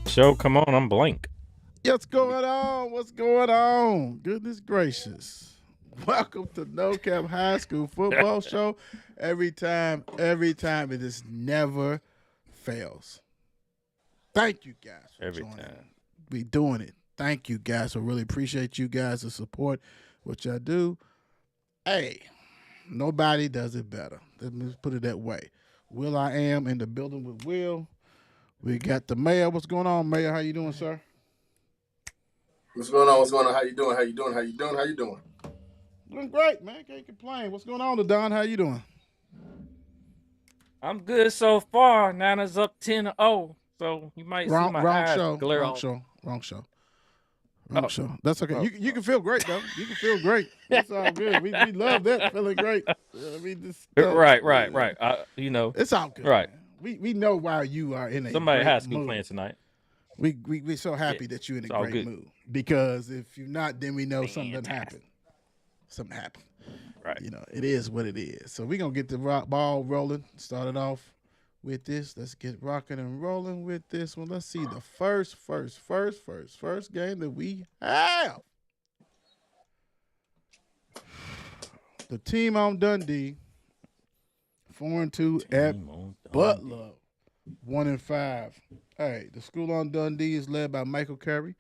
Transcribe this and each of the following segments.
Show, come on, I'm blank. What's going on? What's going on? Goodness gracious. Welcome to No Cap High School Football Show. Every time, it just never fails. Thank you guys for Every joining. time. We doing it. Thank you guys. I really appreciate you guys' the support, what y'all do. Hey, nobody does it better. Let me put it that way. Will I am in the building with Will. We got the mayor. What's going on, Mayor? How you doing, sir? What's going on? What's going on? How you doing? How you doing? How you doing? How you doing? Doing great, man. Can't complain. What's going on, Don? How you doing? I'm good so far. Niners up 10-0. So you might see my eyes glare wrong off. show. That's okay. You can feel great though. You can feel great. It's all good. We love that feeling great. Right. It's all good. Right. Man. We know why you are in a Somebody great high school mood. playing tonight. We're so happy that you're in a great mood, because if you're not, then we know something done happened. Something happened. Right. You know, it is what it is. So we're gonna get the ball rolling. Started off with this. Let's get rocking and rolling with this one. Let's see the first game that we have. The team on Dundee, 4-2 at Butler, 1-5. Hey, the school on Dundee is led by Michael Curry,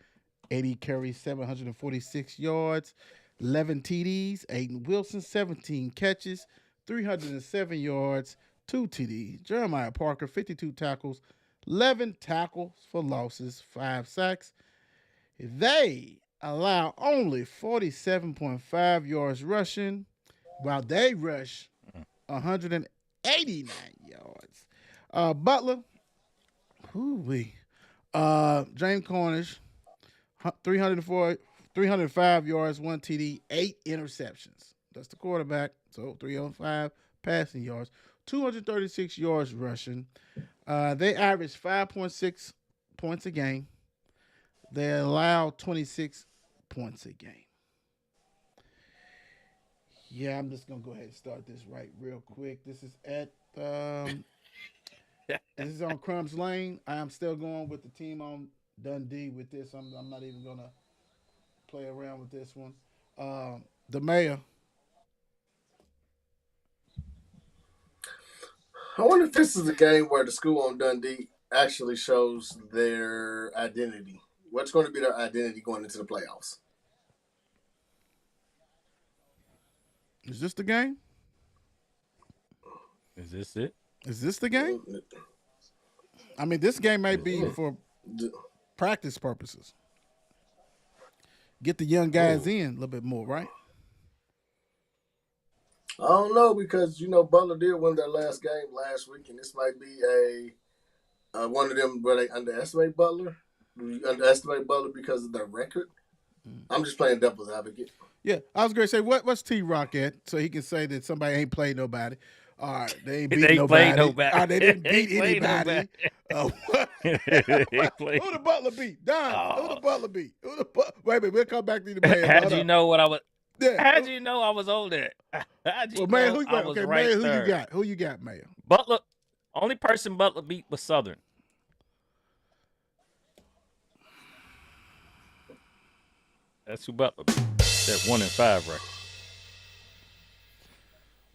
80 carries, 746 yards, 11 TDs. Aiden Wilson, 17 catches, 307 yards, 2 TDs. Jeremiah Parker, 52 tackles, 11 tackles for losses, 5 sacks. They allow only 47.5 yards rushing, while they rush 189 yards. Butler, James Cornish, 305 yards, 1 TD, 8 interceptions. That's the quarterback. So 305 passing yards, 236 yards rushing. They average 5.6 points a game. They allow 26 points a game. Yeah, I'm just gonna go ahead and start this right real quick. This is at this is on Crumbs Lane. I am still going with the team on Dundee with this. I'm not even gonna play around with this one. The mayor. I wonder if this is a game where the school on Dundee actually shows their identity. What's going to be their identity going into the playoffs? Is this the game? Is this it? Is this the game? I mean, this game may be for practice purposes. Get the young guys in a little bit more, right? I don't know, because Butler did win their last game last week, and this might be a one of them where they underestimate Butler. You underestimate Butler because of their record. I'm just playing devil's advocate. Yeah, I was going to say, what's T-Rock at, so he can say that somebody ain't played nobody. All right, they ain't beat nobody. They didn't beat anybody. Who the Butler beat? Don, who the Butler beat? Wait a minute, we'll come back to the man. How'd you know what I was? Yeah. How'd you know I was older? Man, who you got? Who you got, Mayor? Butler. Only person Butler beat was Southern. That's who Butler beat. That 1-5 record.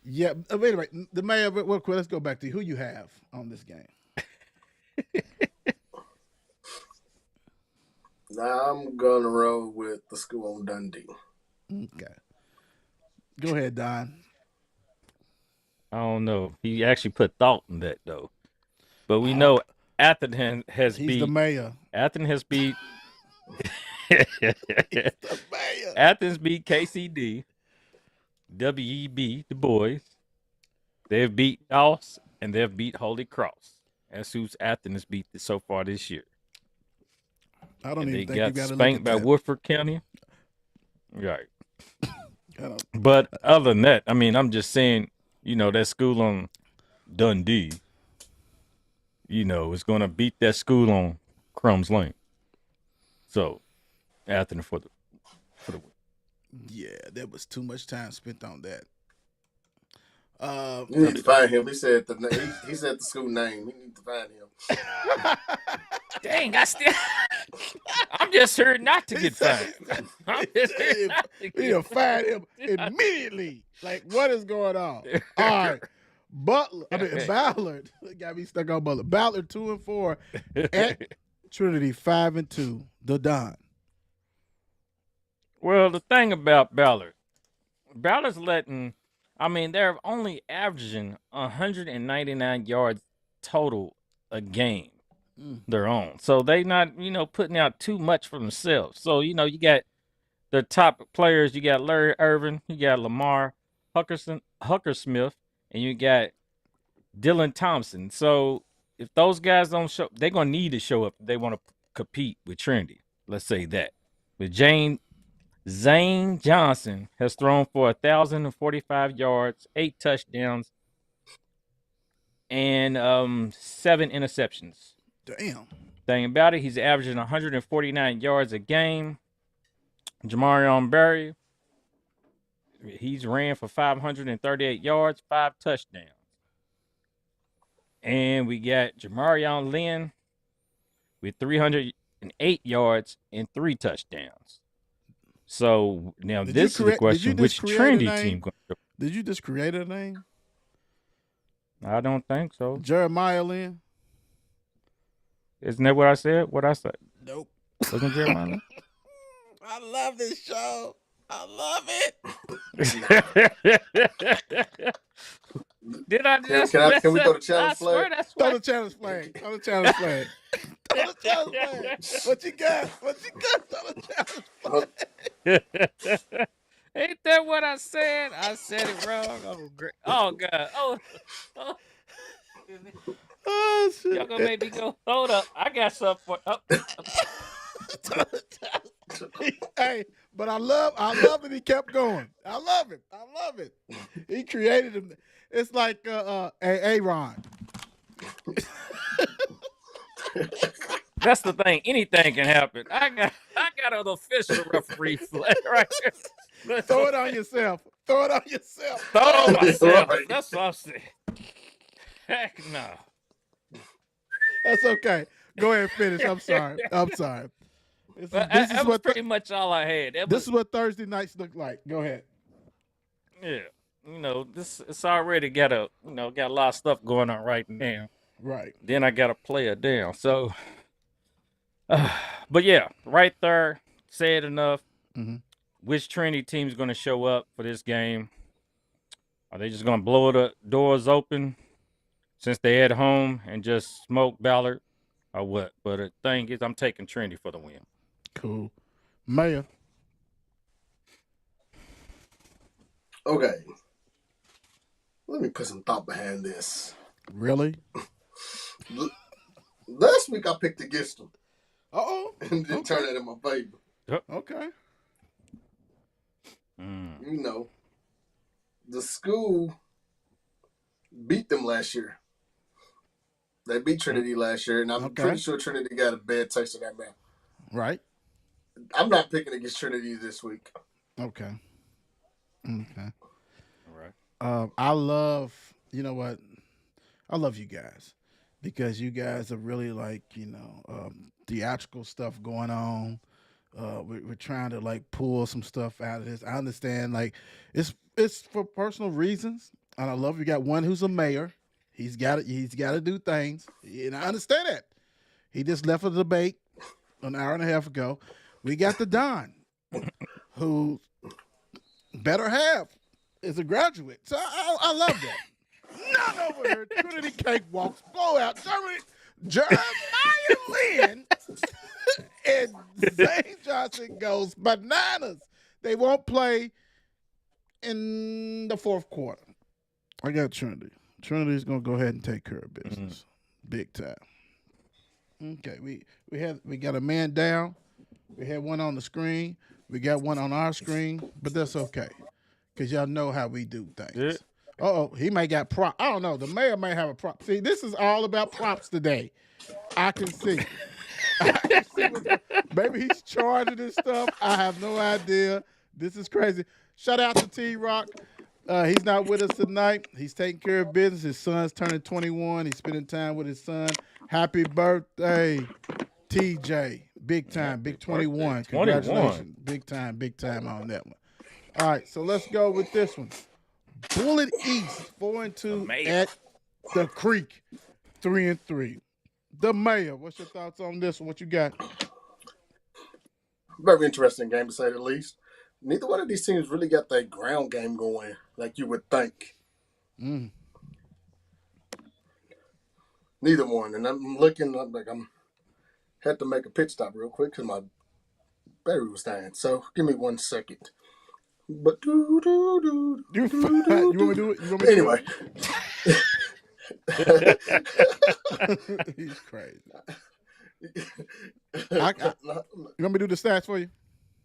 Yeah, anyway, the mayor, real quick, let's go back to who you have on this game. Now I'm going to roll with the school on Dundee. Okay. Go ahead, Don. I don't know. He actually put thought in that, though. But we know Atherton has beat. He's the mayor. Atherton has beat. Athens beat KCD. WEB DuBois. They've beat Knox and they've beat Holy Cross. That's who's Atherton has beat so far this year. I don't even think they you got got spanked by Woodford County. Right. But other than that, I mean, I'm just saying, that school on Dundee, is going to beat that school on Crumbs Lane. So, Atherton for the win. Yeah, there was too much time spent on that. You need to find him. He said he said the school name. You need to find him. Dang, I'm just here not to get fined. I'm just here not to We need to find him immediately. Like, what is going on? All right. Ballard. Got me stuck on Butler. Ballard 2-4 at Trinity 5-2. The Don. Well, the thing about Ballard's they're only averaging 199 yards total a game. Their own. So they not, putting out too much for themselves. So, you got the top players. You got Larry Irvin, you got Lamar Huckersmith, and you got Dylan Thompson. So if those guys don't show, they're going to need to show up if they want to compete with Trinity. Let's say that. But Zane Johnson has thrown for 1,045 yards, 8 touchdowns, and 7 interceptions. Damn. Thing about it, he's averaging 149 yards a game. Jamarion Berry, he's ran for 538 yards, 5 touchdowns. And we got Jamarion Lynn with 308 yards and 3 touchdowns. So now this is the question: which Trinity team? Did you just create a name? I don't think so. Jeremiah Lynn. Isn't that what I said? What I said? Nope. Wasn't Jeremiah Lynn? I love this show. I love it. Did I just? Can we go to challenge flag? Throw the challenge flag. Throw the challenge flag. Throw the challenge flag. What you got? What you got? Throw the challenge flag. Ain't that what I said? I said it wrong. Oh, great. Oh God. Oh shit. Y'all gonna make me go. Hold up. I got something for. Hey, but I love that he kept going. I love it. He created him. It's like Aaron. That's the thing. Anything can happen. I got an official referee flag right here. Throw it on yourself. Throw it on myself. That's what I'm saying. Heck no. That's okay. Go ahead and finish. I'm sorry. This is what pretty much all I had. This is what Thursday nights look like. Go ahead. Yeah. It's already got a lot of stuff going on right now. Right. Then I got a player down. So, but yeah, right there, said enough. Mm-hmm. Which Trinity team is going to show up for this game? Are they just going to blow the doors open since they at home and just smoke Ballard, or what? But the thing is, I'm taking Trinity for the win. Cool. Mayor. Okay. Let me put some thought behind this. Really? Last week I picked against them. Uh-oh. And didn't turn it in my favor. Yep. Okay. The school beat them last year. They beat Trinity last year, and I'm pretty sure Trinity got a bad taste of that mouth. Right. I'm not picking against Trinity this week. Okay. All right. I love you guys because you guys are really like, theatrical stuff going on. We're trying to like pull some stuff out of this. I understand like it's for personal reasons, and I love you got one who's a mayor. He's got to do things, and I understand that. He just left a debate an hour and a half ago. We got the Don, who better half is a graduate. So I love that. Not over here. Trinity cakewalks, blowout. Jeremiah Lynn and Zane Johnson goes bananas. They won't play in the fourth quarter. I got Trinity. Trinity's gonna go ahead and take care of business, big time. Okay, we got a man down. We had one on the screen. We got one on our screen, but that's okay, cause y'all know how we do things. Yeah. He may got prop. I don't know. The mayor may have a prop. See, this is all about props today. I can see. Maybe he's charging this stuff. I have no idea. This is crazy. Shout out to T-Rock. He's not with us tonight. He's taking care of business. His son's turning 21. He's spending time with his son. Happy birthday, TJ. Big time. Happy Big 21. birthday, 21. Congratulations. Big time on that one. All right, so let's go with this one. Bullitt East, 4-2 Mayor. at the Creek, 3-3. The Mayor, what's your thoughts on this one? What you got? Very interesting game, to say the least. Neither one of these teams really got that ground game going like you would think. Mm. Neither one. And I'm looking, I'm had to make a pit stop real quick because my battery was dying. So give me 1 second. But You want me to do it? You want me to anyway. He's crazy. You want me to do the stats for you?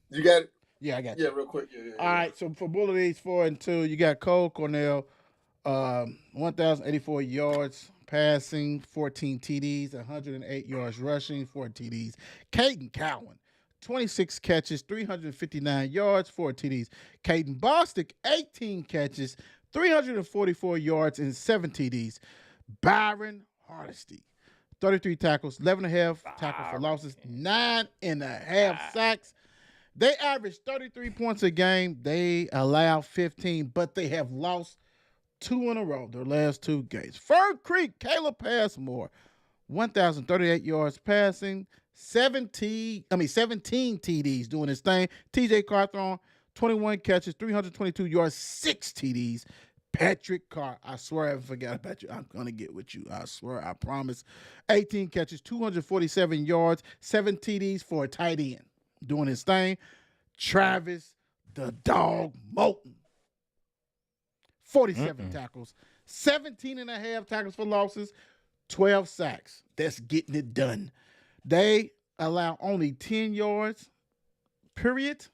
You got it? Yeah, I got you. Yeah, real quick. Yeah. All right, so for Bullitt East, 4-2, you got Cole Cornell, 1,084 yards passing, 14 TDs, 108 yards rushing, 4 TDs. Caden Cowan, 26 catches, 359 yards, 4 TDs. Caden Bostic, 18 catches, 344 yards, and 7 TDs. Byron Hardesty, 33 tackles, 11.5 tackles for losses, 9.5 sacks. They average 33 points a game. They allow 15, but they have lost 2 in a row, their last 2 games. Fern Creek, Caleb Passmore, 1,038 yards passing, 17 TDs doing his thing. TJ Carthon, 21 catches, 322 yards, 6 TDs. Patrick Carr, I swear I haven't forgot about you. I'm going to get with you. I swear, I promise. 18 catches, 247 yards, 7 TDs for a tight end. Doing his thing. Travis, the dog, Moulton. 47 tackles, 17.5 tackles for losses, 12 sacks. That's getting it done. They allow only 10 yards, period.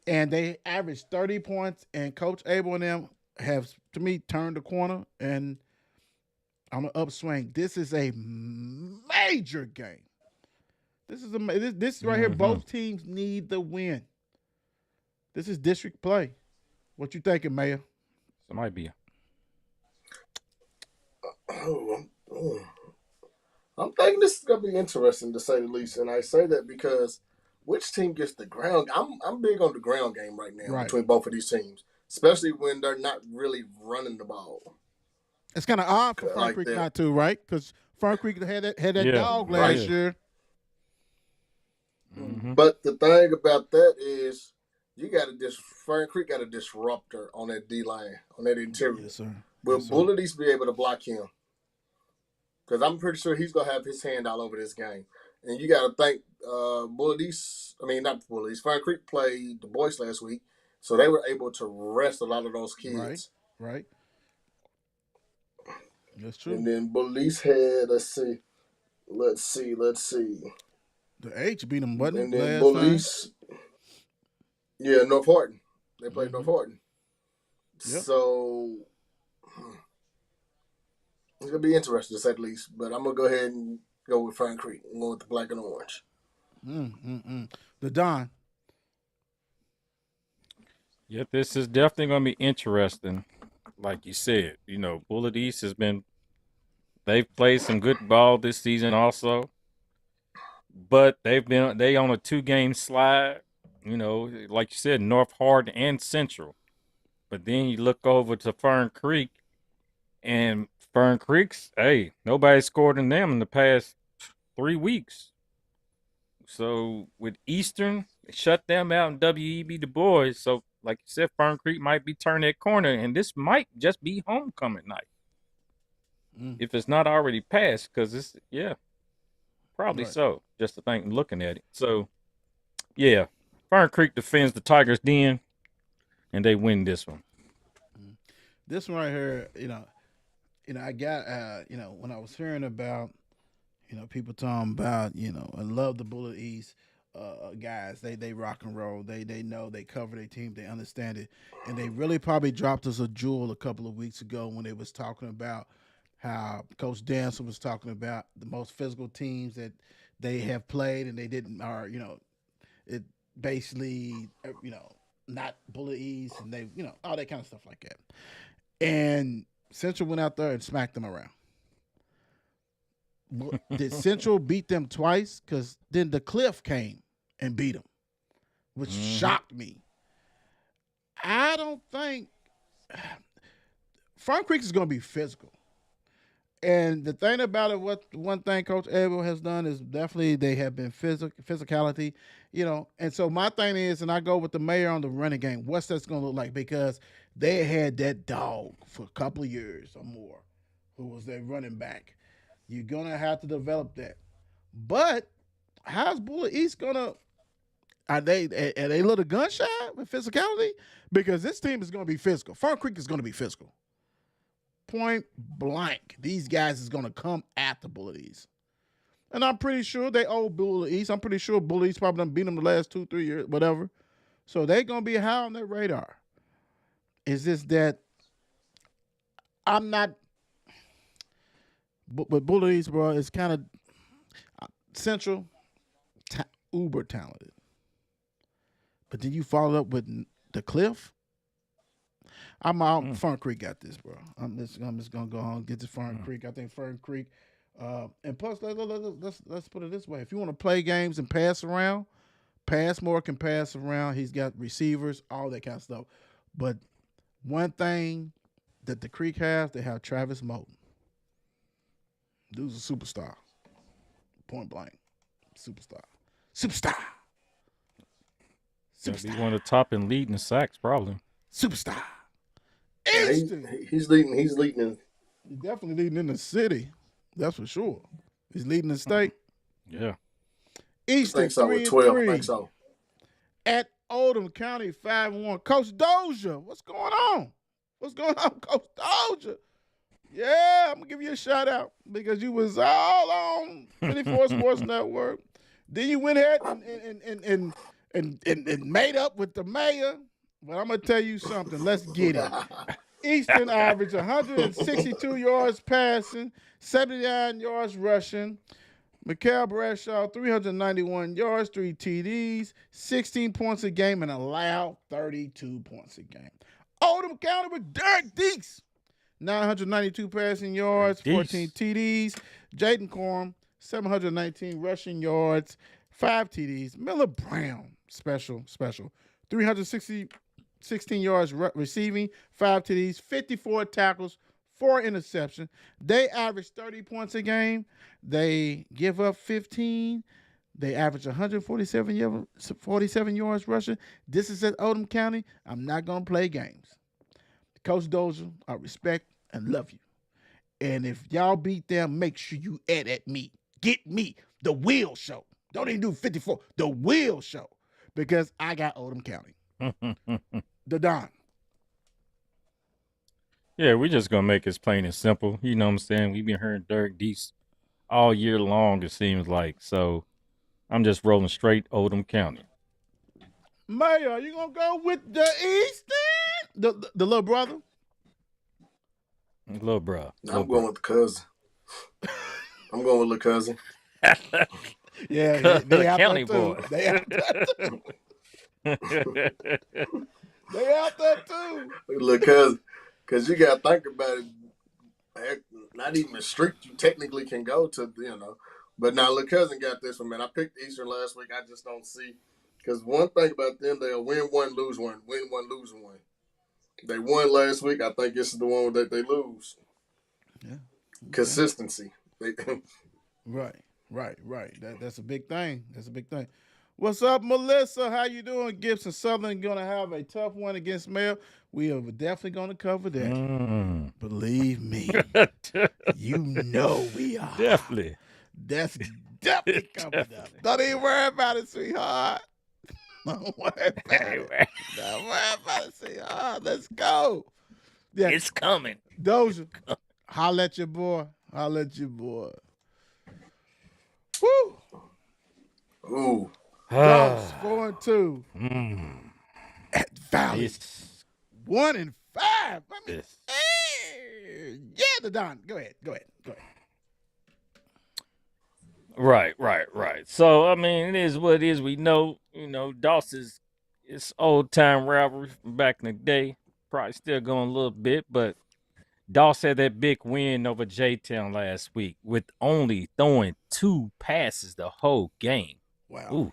And they average 30 points. And Coach Abel and them have, to me, turned the corner and on an upswing. This is a major game. This right here, both teams need the win. This is district play. What you thinking, Mayor? It might be. I'm thinking this is gonna be interesting, to say the least, and I say that because which team gets the ground? I'm big on the ground game right now between both of these teams, especially when they're not really running the ball. It's kind of odd for Fern Creek not to, right? Because Fern Creek had that dog last year. Mm-hmm. But the thing about that is, Fern Creek got a disruptor on that D line, on that interior. Yes, sir. Will Bullitt East be able to block him? Because I'm pretty sure he's gonna have his hand all over this game. And you got to think, Bullitt East. I mean, not Bullitt East. Fern Creek played DuBois last week, so they were able to rest a lot of those kids. Right. That's true. And then Bullitt East had, let's see. The H beat them, wasn't it? And then Bullitt East, North Horton. They played North Horton. Yep. So it's gonna be interesting, to say the least. But I'm gonna go ahead and go with Fern Creek. I'm going with the black and orange. The Don. Yeah, this is definitely gonna be interesting. Like you said, Bullitt East they've played some good ball this season also. But they on a 2-game slide, like you said, North Hardin and Central. But then you look over to Fern Creek, and Fern Creek's, nobody scored in them in the past 3 weeks. So with Eastern, shut them out in WEB DuBois. So like you said, Fern Creek might be turning that corner, and this might just be homecoming night. If it's not already passed, because it's, probably so. Just to think, looking at it. So, Fern Creek defends the Tigers' den, and they win this one. This one right here, I got, when I was hearing about, people talking about, I love the Bullitt East guys. They rock and roll. They know, they cover their team. They understand it, and they really probably dropped us a jewel a couple of weeks ago when they was talking about how Coach Dancer was talking about the most physical teams that they have played, and they didn't, it basically, not Bullitt East, and they, all that kind of stuff like that. And Central went out there and smacked them around. Did Central beat them twice? Because then the Cliff came and beat them, which shocked me. I don't think Fern Creek is going to be physical. And the thing about it, one thing Coach Abel has done is definitely they have been physicality, And so my thing is, and I go with the mayor on the running game, what's that's going to look like? Because they had that dog for a couple of years or more who was their running back. You're going to have to develop that. But how's Bullitt East going to – are they a little gun shy with physicality? Because this team is going to be physical. Fern Creek is going to be physical. Point blank, these guys is going to come after Bullitt East. And I'm pretty sure they owe Bullitt East. I'm pretty sure Bullitt East probably done beat them the last 2-3 years, whatever. So they're going to be high on their radar. Is this that I'm not – but Bullitt East, bro, is kind of Central, uber talented. But then you follow up with the Cliff. Fern Creek got this, bro. I'm just gonna go on and get to Fern Creek. I think Fern Creek, and plus let's put it this way: if you want to play games and pass around, Passmore can pass around. He's got receivers, all that kind of stuff. But one thing that the Creek has, they have Travis Moulton. Dude's a superstar. Point blank, superstar. He'll be one of the top in leading the sacks, probably. Superstar. Yeah, he's leading. He's definitely leading in the city. That's for sure. He's leading the state. Yeah. Eastern, I think so, 3 with 12. and 3. I think so. At Oldham County, 5-1. Coach Dozier, what's going on? What's going on, Coach Dozier? Yeah, I'm going to give you a shout out because you was all on 24 Sports Network. Then you went ahead and made up with the mayor. But I'm going to tell you something. Let's get it. Eastern average 162 yards passing, 79 yards rushing. Mikhail Bradshaw, 391 yards, 3 TDs, 16 points a game, and allowed 32 points a game. Oldham County with Derek Deeks, 992 passing yards, 14 TDs. Jaden Corum, 719 rushing yards, 5 TDs. Miller Brown, special, 316 yards receiving, 5 TDs, 54 tackles, 4 interceptions. They average 30 points a game. They give up 15. They average 147 yards rushing. This is at Oldham County. I'm not going to play games. Coach Dozier, I respect and love you. And if y'all beat them, make sure you at me. Get me the Wheel Show. Don't even do 54. The Wheel Show. Because I got Oldham County. The Don. Yeah, we're just going to make it plain and simple. You know what I'm saying? We've been hearing Derek Deese all year long, it seems like. So I'm just rolling straight Oldham County. Mayor, are you going to go with the Eastern? The little brother? Little bro. I'm going with the cousin. I'm going with the cousin. Yeah, they out county there too. boy. They out there too. They out there too. Look, because you got to think about it. Not even a street you technically can go to, But now, look, cousin got this one, man. I picked Eastern last week. I just don't see. Because one thing about them, they'll win one, lose one. Win one, lose one. They won last week. I think this is the one that they lose. Yeah. Okay. Consistency. Right. That's a big thing. What's up, Melissa? How you doing? Gibson Southern going to have a tough one against Mayo. We are definitely going to cover that. Believe me. You know we are. Definitely. That's definitely coming up. Don't even worry about it, sweetheart. Don't worry about it, sweetheart. Let's go. Yeah. It's coming. Dozier. Holla at your boy. Woo. Ooh. Dogs 4-2. At Valley. It's 1-5. I mean, this. yeah, the Don. Go ahead. Right. So, I mean, it is what it is. We know, Doss is it's old time rivalry from back in the day. Probably still going a little bit, but Doss had that big win over J-Town last week with only throwing 2 passes the whole game. Wow. Ooh.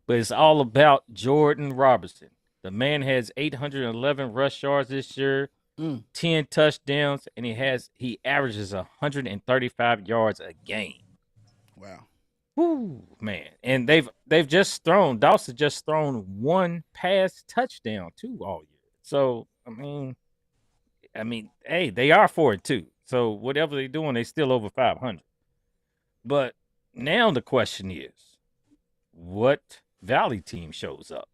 But it's all about Jordan Robertson. The man has 811 rush yards this year, 10 touchdowns, and he averages 135 yards a game. Wow. Woo, man. And they've just thrown, Dawson just thrown 1 pass touchdown too all year. So, I mean, hey, they are 4-2. So whatever they're doing, they still over 500. But now the question is, what Valley team shows up?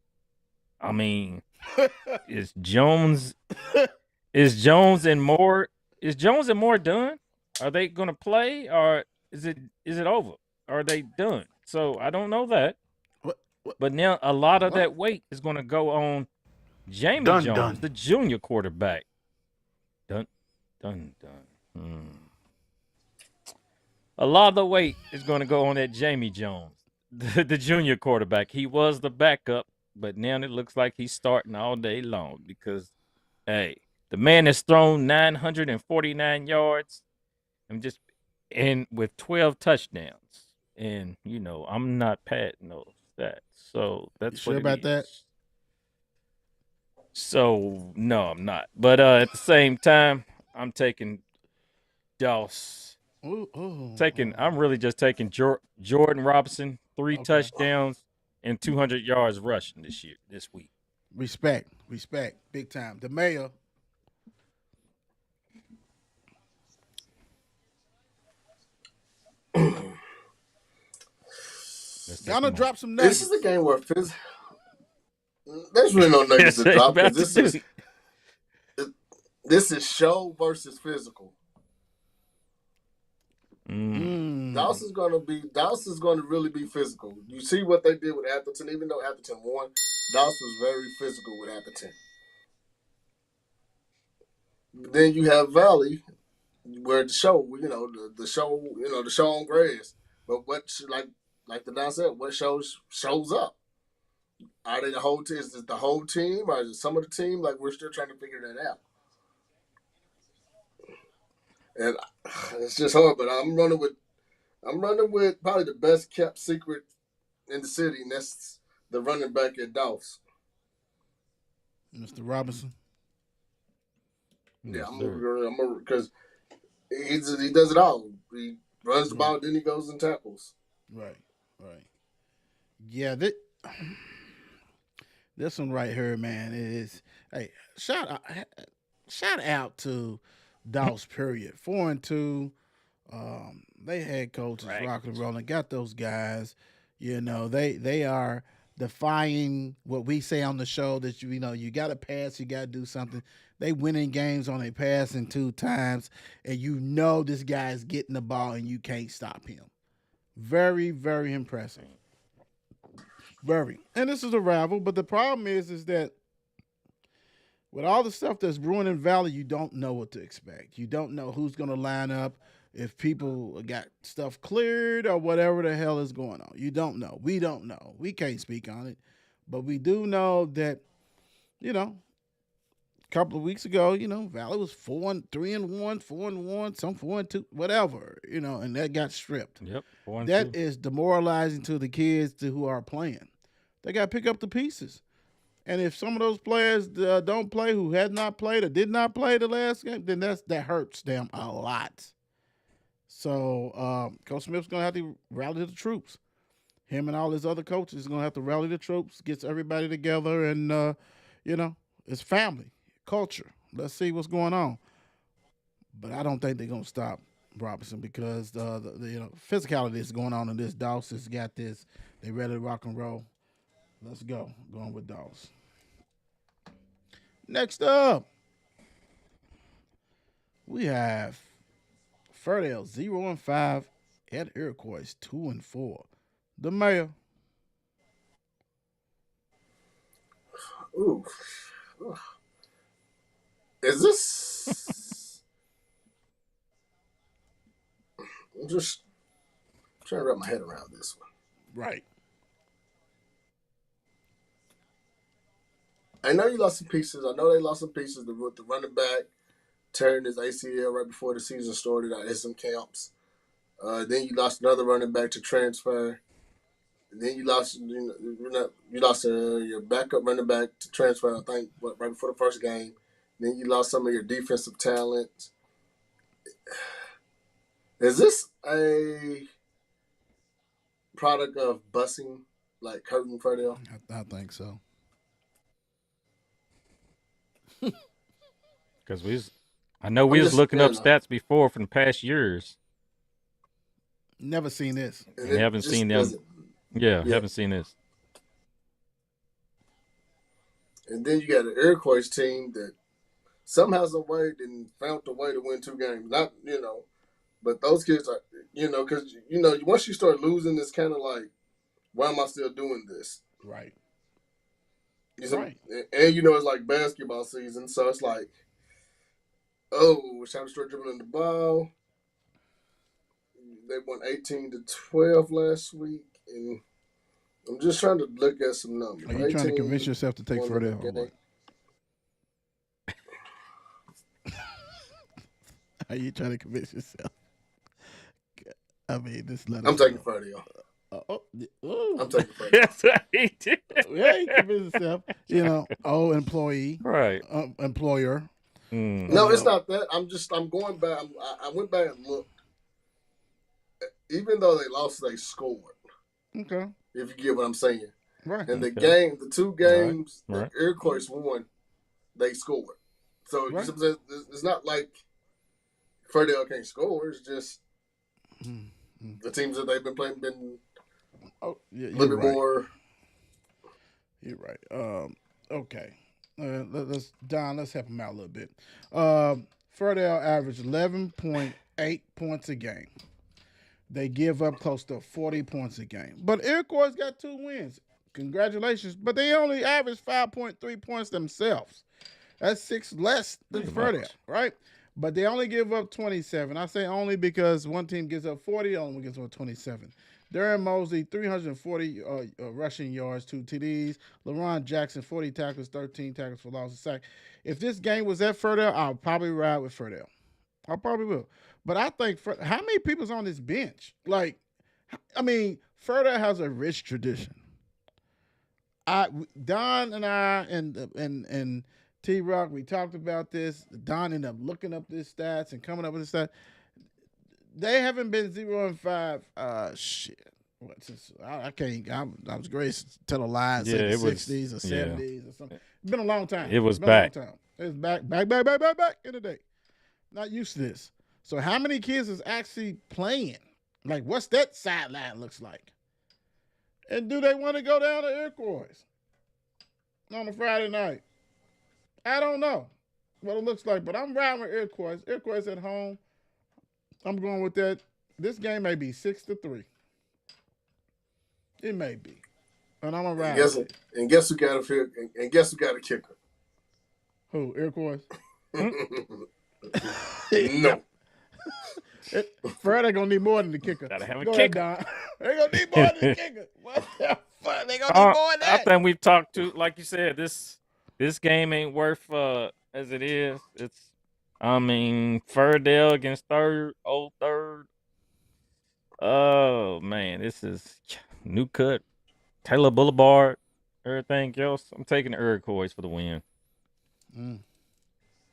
I mean, is Jones and Moore done? Are they gonna play, or is it over? Are they done? So I don't know that. What? But now a lot of that weight is gonna go on Jamie Jones, the junior quarterback. Dun. A lot of the weight is going to go on that Jamie Jones, the junior quarterback. He was the backup, but now it looks like he's starting all day long because, hey, the man has thrown 949 yards and with 12 touchdowns. And, I'm not patting those stats. So that's you sure what it about is. that? So, no, I'm not. But at the same time, I'm taking Doss. I'm really just taking Jordan Robinson, 3 touchdowns and 200 yards rushing this week. Respect, big time. The mayor. Gonna drop some nuggets. This is the game where there's really no nuggets to drop because this is show versus physical. Dawson's going to really be physical. You see what they did with Atherton. Even though Atherton won, Dawson was very physical with Atherton. Then you have Valley, where the show, the show on grass. But what, like the Don said, what shows up? Are they the whole team? Is it the whole team, or is it some of the team? Like, we're still trying to figure that out. And it's just hard, but I'm running with probably the best kept secret in the city, and that's the running back at Doss. Mr. Robinson. Yeah, because he does it all. He runs the ball, then he goes and tackles. Right. Yeah, this one right here, man, is shout out to Doss. Period. 4-2. They had coaches rocking and rolling, got those guys. They are defying what we say on the show that you got to pass, you got to do something. They winning games on a passing 2 times, and this guy's getting the ball and you can't stop him. Very, very impressive. Very. And this is a rival, but the problem is that with all the stuff that's brewing in Valley, you don't know what to expect. You don't know who's going to line up, if people got stuff cleared or whatever the hell is going on. You don't know. We don't know. We can't speak on it. But we do know that, a couple of weeks ago, Valley was 3-1, 4-1, some 4-2, whatever, and that got stripped. Yep. 4-2. That is demoralizing to the kids who are playing. They got to pick up the pieces. And if some of those players don't play, who had not played or did not play the last game, then that hurts them a lot. So Coach Smith's going to have to rally the troops. Him and all his other coaches are going to have to rally the troops, get everybody together, and, it's family, culture. Let's see what's going on. But I don't think they're going to stop Robinson because the physicality is going on in this. Dawson's got this. They ready to rock and roll. Let's go. Going with Dawes. Next up, we have Fairdale 0-5 at Iroquois 2-4. The mayor. Ooh. Is this? I'm just trying to wrap my head around this one. Right. I know you lost some pieces. I know they lost some pieces. The running back turned his ACL right before the season started. I had some camps. Then you lost another running back to transfer. And then you lost your backup running back to transfer. I think right before the first game. Then you lost some of your defensive talent. Is this a product of busing, like hurting Fairdale? I think so. Because I know we was looking up stats before from the past years. Never seen this. And haven't seen them. Yeah, haven't seen this. And then you got an Iroquois team that somehow, some way, found a way to win 2 games. Not, but those kids are, because, once you start losing, it's kind of like, why am I still doing this? Right. Right. And, it's like basketball season, so it's like, it's time to start dribbling the ball. They won 18-12 last week, and I'm just trying to look at some numbers. Are you trying to convince yourself to take Fairdale? Are you trying to convince yourself? I mean, this letter. I'm taking Fairdale. I'm taking Fairdale. Yes, he did. Yeah, he convinced himself. Employee. Right. Employer. No, it's not that. I'm going back. I went back and looked. Even though they lost, they scored. Okay. If you get what I'm saying. Right. And the 2 games the Iroquois won, they scored. So it's not like Fairdale can't score. It's just the teams that they've been playing been a little bit more. You're right. Okay. Let's help him out a little bit. Fairdale averaged 11.8 points a game. They give up close to 40 points a game. But Iroquois got 2 wins. Congratulations. But they only averaged 5.3 points themselves. That's 6 less than Fairdale, right? But they only give up 27. I say only because one team gives up 40, the other one gives up 27. Darren Mosley, 340 rushing yards, 2 TDs. LaRon Jackson, 40 tackles, 13 tackles for loss of sack. If this game was at Fairdale, I'll probably ride with Fairdale. I probably will. But I think, how many people's on this bench? Fairdale has a rich tradition. Don and I and T-Rock, we talked about this. Don ended up looking up these stats and coming up with this stat. They haven't been 0-5. I can't. I was great to tell a lie and say the 60s or 70s or something. It's been a long time. It was back. It's back in the day. Not used to this. So how many kids is actually playing? Like, what's that sideline looks like? And do they want to go down to Iroquois on a Friday night? I don't know what it looks like, but I'm riding with Iroquois. Iroquois at home. I'm going with that. This game may be 6-3. It may be. And I'm going to ride with it. And guess who got a kicker? Who? Iroquois? No. Fred ain't gonna need more than the kicker. Gotta have a kicker. Ahead, they gonna need more than the kicker. What the fuck? They gonna need more than that. I think we've talked to, like you said, this game ain't worth as it is. It's, Fairdale against old third. Oh man, this is new cut, Taylor Boulevard, everything else. I'm taking the Iroquois for the win.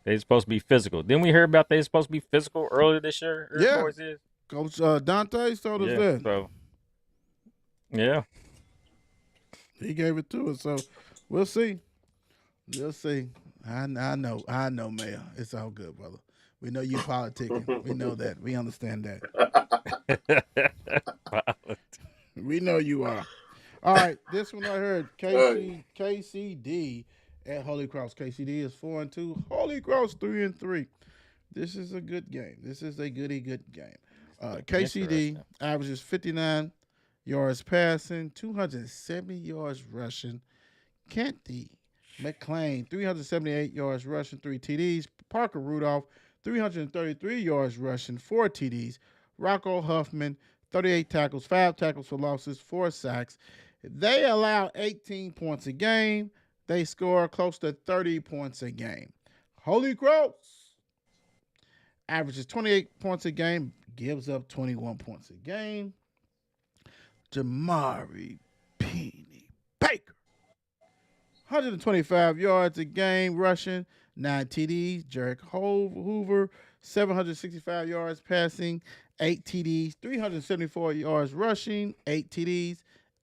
They're supposed to be physical. Didn't we hear about they're supposed to be physical earlier this year? Iroquois is. Coach Dante told us that. So, yeah. He gave it to us. So, we'll see. We'll see. I know, Mayor. It's all good, brother. We know you politicking. We know that. We understand that. We know you are. All right, this one I heard. KCD at Holy Cross. KCD is 4-2. Holy Cross 3-3. This is a good game. This is a good game. KCD averages 59 yards passing, 270 yards rushing. Kenty McClain, 378 yards rushing, 3 TDs. Parker Rudolph, 333 yards rushing, 4 TDs. Rocco Huffman, 38 tackles, 5 tackles for losses, 4 sacks. They allow 18 points a game. They score close to 30 points a game. Holy Cross averages 28 points a game, gives up 21 points a game. Jamari Penny Baker, 125 yards a game rushing, 9 TDs. Jarek Hoover, 765 yards passing, 8 TDs, 374 yards rushing, 8 TDs.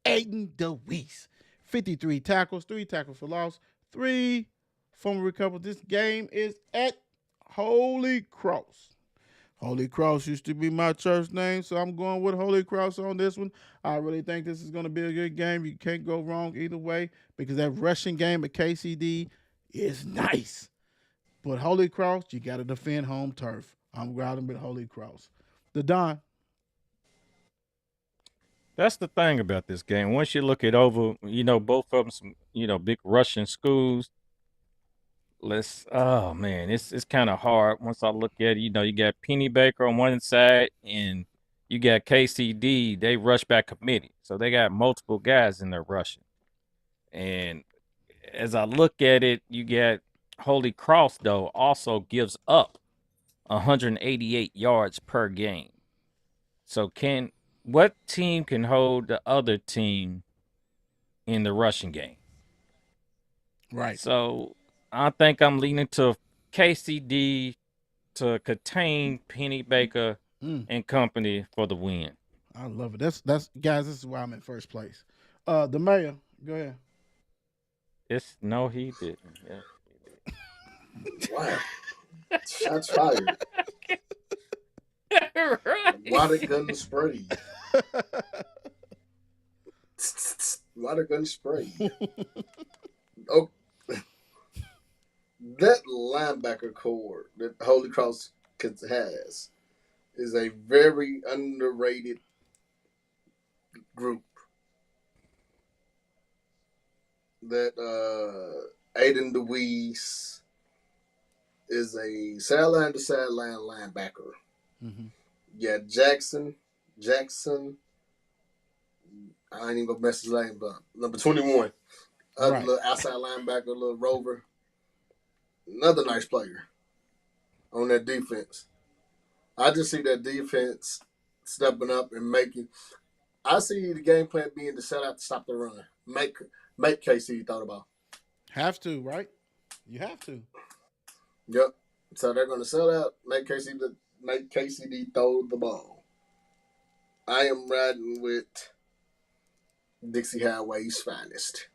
Aiden DeWeese, 53 tackles, 3 tackles for loss, 3 fumble recovery. This game is at Holy Cross. Holy Cross used to be my church name, so I'm going with Holy Cross on this one. I really think this is going to be a good game. You can't go wrong either way because that rushing game at KCD is nice. But Holy Cross, you got to defend home turf. I'm riding with Holy Cross. The Don. That's the thing about this game. Once you look it over, both of them, some, big Russian schools. Oh man, it's kind of hard once I look at it. You got Penny Baker on one side and you got KCD. They rush back committee. So they got multiple guys in there rushing. And as I look at it, you got Holy Cross, though, also gives up 188 yards per game. So what team can hold the other team in the rushing game? Right. So I think I'm leaning to KCD to contain Penny Baker and company for the win. I love it. That's guys, this is why I'm in first place. The mayor, go ahead. No, he didn't. Yeah. Wow. Shots fired. Right. Why the gun spray? Why the gun spray? Oh, that linebacker core that Holy Cross has is a very underrated group. That Aiden DeWeese is a sideline to sideline linebacker. Mm-hmm. Yeah, Jackson. I ain't even gonna mess his name up. Number 21. Right. Little outside linebacker, little rover. Another nice player on that defense. I just see that defense stepping up and making. I see the game plan being to set out to stop the run. Make KC throw the ball. Have to, right? You have to. Yep. So they're going to sell out, make KCD throw the ball. I am riding with Dixie Highway's finest.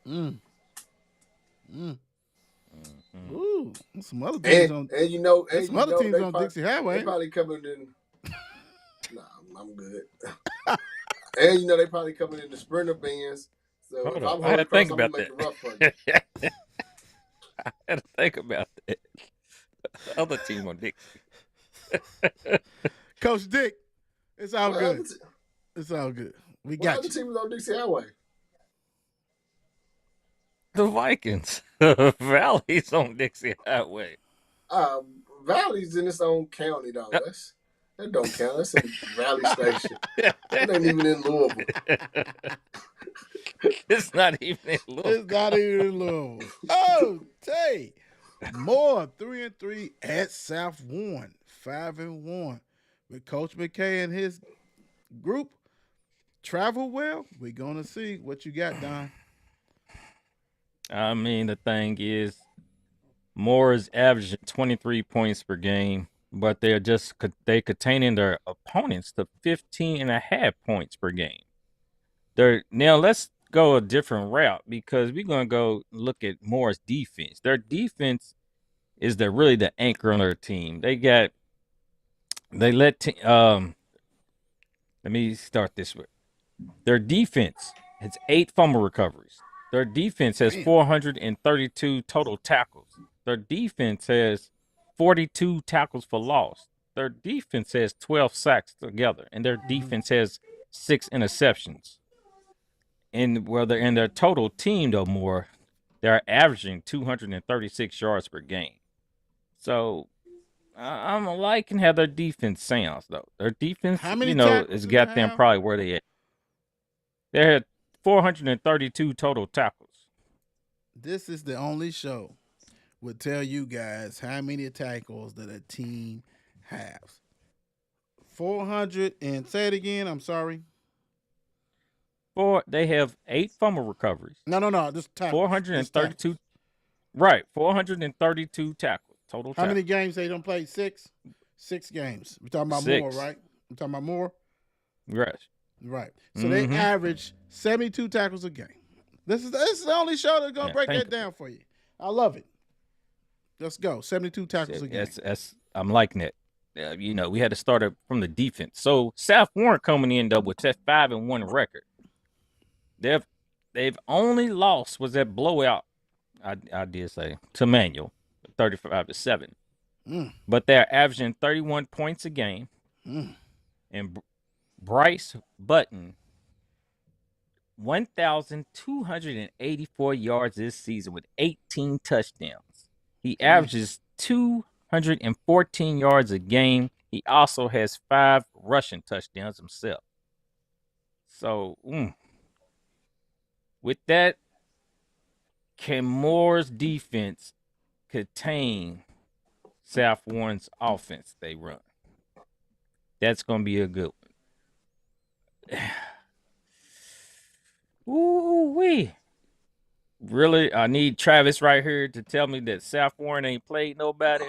Ooh, some other teams on. And some other teams on Dixie Highway. They probably coming in. Nah, I'm good. And they probably coming in the Sprinter Benz. So if I'm I had to think about that. I had to think about that. The other team on Dixie. Coach Dick, it's all good. It's all good. We got you. What other teams on Dixie Highway? The Vikings. Valley's on Dixie Highway. Valley's in its own county, though. That don't count. That's in Valley Station. That ain't even in Louisville. It's not even in Louisville. It's not even in Louisville. Oh, Tay. More 3-3 at South Warren, 5-1. With Coach McKay and his group travel well. We're gonna see what you got, Don. I mean, the thing is, Moore is averaging 23 points per game, but they're containing their opponents to 15.5 points per game. Now let's go a different route because we're gonna go look at Moore's defense. Their defense is really the anchor on their team. Let me start this way. Their defense has 8 fumble recoveries. Their defense has 432 total tackles. Their defense has 42 tackles for loss. Their defense has 12 sacks together, and their defense has 6 interceptions. And in their total team, though, Moore, they're averaging 236 yards per game. So I'm liking how their defense sounds, though. Their defense, has got them probably where they at. They had 432 total tackles. This is the only show would tell you guys how many tackles that a team has. 400 and say it again. I'm sorry. They have 8 fumble recoveries. No. Just tackles. 432. Right, 432 tackles total. How many games they don't play? 6. 6 games. We're talking about 6. more, right? We're talking about more. Yes. Right. So they average 72 tackles a game. This is the only show that's gonna break that down for you. I love it. Let's go. 72 tackles a game. I'm liking it. We had to start from the defense. So South Warren coming in though with that 5-1 record. They've only lost was that blowout. I did say to Manual, 35-7. But they're averaging 31 points a game. And Bryce Button, 1,284 yards this season with 18 touchdowns. He averages 214 yards a game. He also has 5 rushing touchdowns himself. So, with that, can Moore's defense contain South Warren's offense they run? That's going to be a good one. Ooh-wee. Really, I need Travis right here to tell me that South Warren ain't played nobody.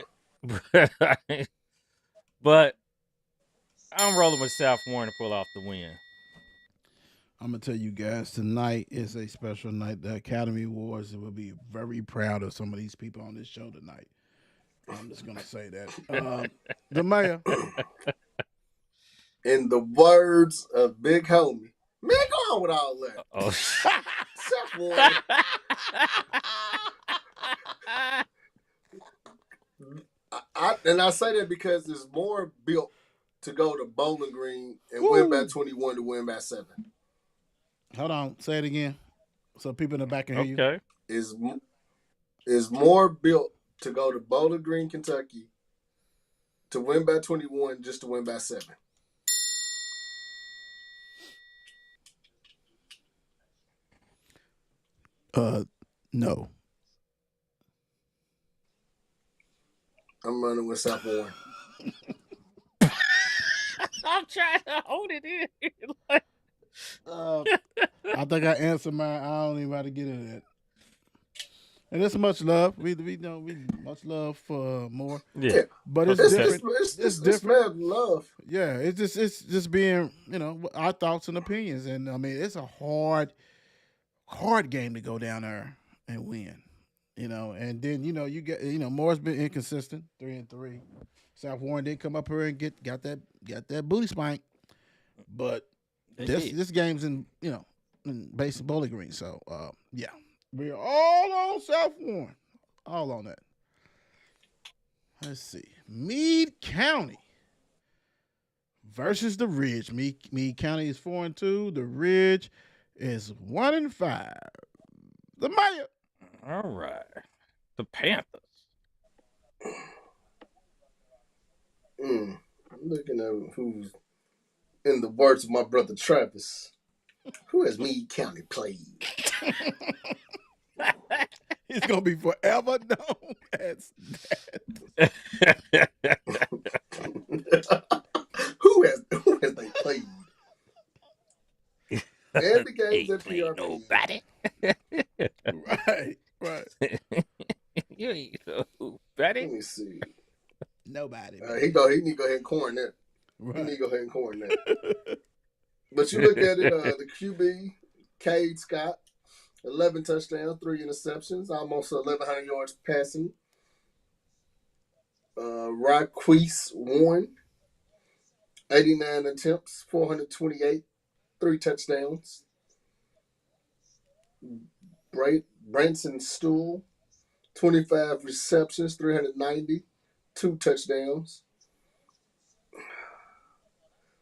But I'm rolling with South Warren to pull off the win. I'm going to tell you guys, tonight is a special night. The Academy Awards will be very proud of some of these people on this show tonight. I'm just going to say that. The mayor. In the words of Big Homie, man, go on with all that. Oh, South Warren. I say that because it's more built to go to Bowling Green and win by 21 to win by 7. Hold on. Say it again so people in the back can hear you. Okay. Is more built to go to Bowling Green, Kentucky to win by 21 just to win by 7. No. I'm running with South Warren. I'm trying to hold it in. I think I answered mine. I don't even know how to get into that. And it's much love. We much love for Moore. Yeah. But it's different. It's different. Love. Yeah, it's just being, our thoughts and opinions. And I mean, it's a hard game to go down there and win. And then you get Moore's been inconsistent, 3-3. South Warren did come up here and got that booty spank, but this game's in base Bowling Green. So yeah, we're all on South Warren, all on that. Let's see, Meade County versus the Ridge. Meade County is 4-2. The Ridge is 1-5. The mayor. All right. The Panthers. I'm looking at who's in the words of my brother Travis. Who has Meade County played? He's gonna be forever known as that. Who has they played? Every game that PRP. Nobody. Right. You ain't nobody. Let me see. Nobody. He need to go ahead and corn that. Right. He need to go ahead and corn that. But you look at it, the QB, Cade Scott, 11 touchdowns, 3 interceptions, almost 1,100 yards passing. Iroquois won, 89 attempts, 428, 3 touchdowns. Branson Stool, 25 receptions, 390, 2 touchdowns.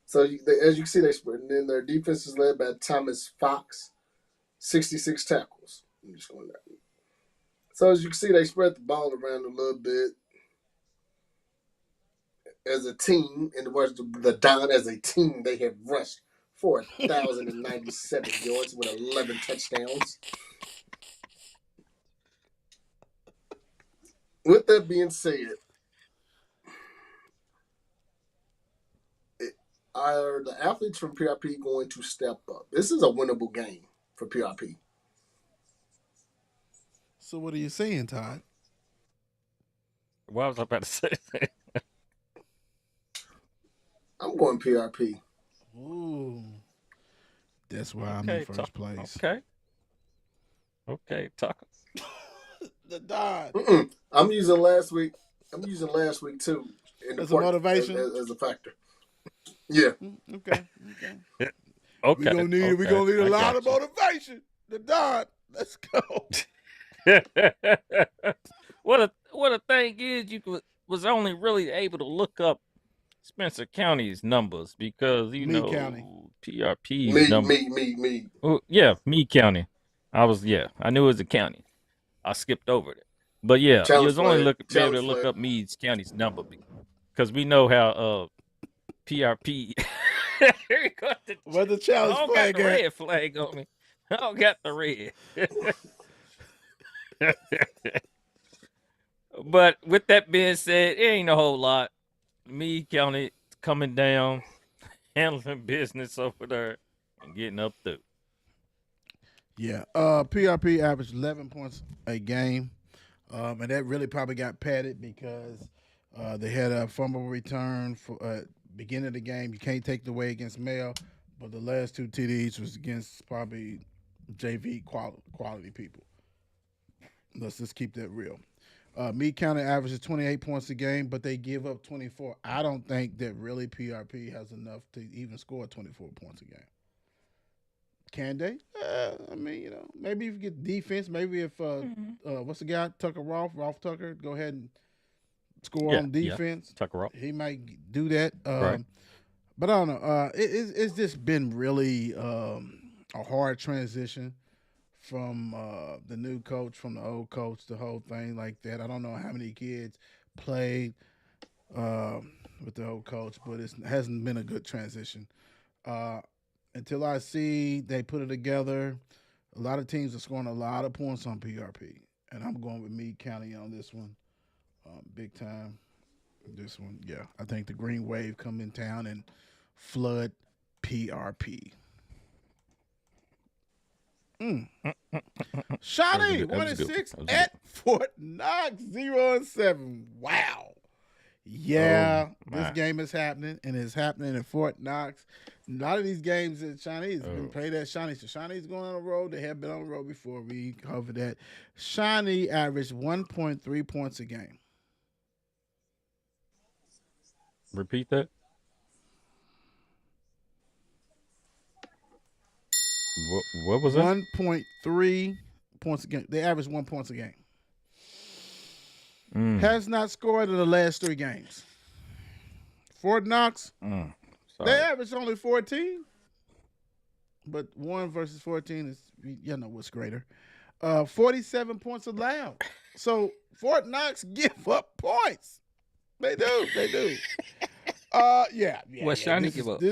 So as you can see, they spread. And then their defense is led by Thomas Fox, 66 tackles. I'm just going down. So as you can see, they spread the ball around a little bit. As a team, in the words of the Don, as a team, they have rushed 4,097 yards with 11 touchdowns. With that being said, are the athletes from PRP going to step up? This is a winnable game for PRP. So what are you saying, Todd? What was I about to say? I'm going PRP. Ooh. That's why I'm in first place. Okay, Tucker. The Dodd. I'm using last week. Too. As a motivation? As a factor. Yeah. Okay. Okay. We're gonna need a lot of motivation. The Dodd. Let's go. What a thing is, you was only really able to look up Spencer County's numbers because Meade County. PRP's numbers. Meade. Oh, yeah, Meade County. I knew it was a county. I skipped over it. But yeah, you was only be able to look up Meade County's number because we know how PRP. Where's the challenge flag? I don't got the red flag on me. I don't got the red. But with that being said, it ain't a whole lot. Meade County coming down, handling business over there, and getting up through. Yeah. PRP averaged 11 points a game. And that really probably got padded because they had a fumble return for beginning of the game. You can't take it away against Mayo, but the last two TDs was against probably JV quality people. Let's just keep that real. Meade County averages 28 points a game, but they give up 24. I don't think that really PRP has enough to even score 24 points a game. Can they? I mean, maybe if you get defense, maybe if what's the guy, Rolf Tucker, go ahead and score on defense. Yeah. Tucker Rolf. He might do that. Right. But I don't know. It's just been really a hard transition from the new coach, from the old coach, the whole thing like that. I don't know how many kids played with the old coach, but it hasn't been a good transition. Until I see they put it together, a lot of teams are scoring a lot of points on PRP. And I'm going with Meade County on this one. Big time. This one, yeah. I think the Green Wave come in town and flood PRP. Shawnee 1-6 at Fort Knox 0-7. Wow. Yeah, this game is happening, and it's happening in Fort Knox. A lot of these games at Shawnee has been played at Shawnee. So Shawnee's going on the road. They have been on the road before. We covered that. Shawnee averaged 1.3 points a game. Repeat that. What was that? 1.3 points a game. They average 1 point a game. Has not scored in the last 3 games. Fort Knox, they average only 14. But 1 versus 14 is, what's greater. 47 points allowed. So Fort Knox give up points. They do. Yeah. What Shawnee give up?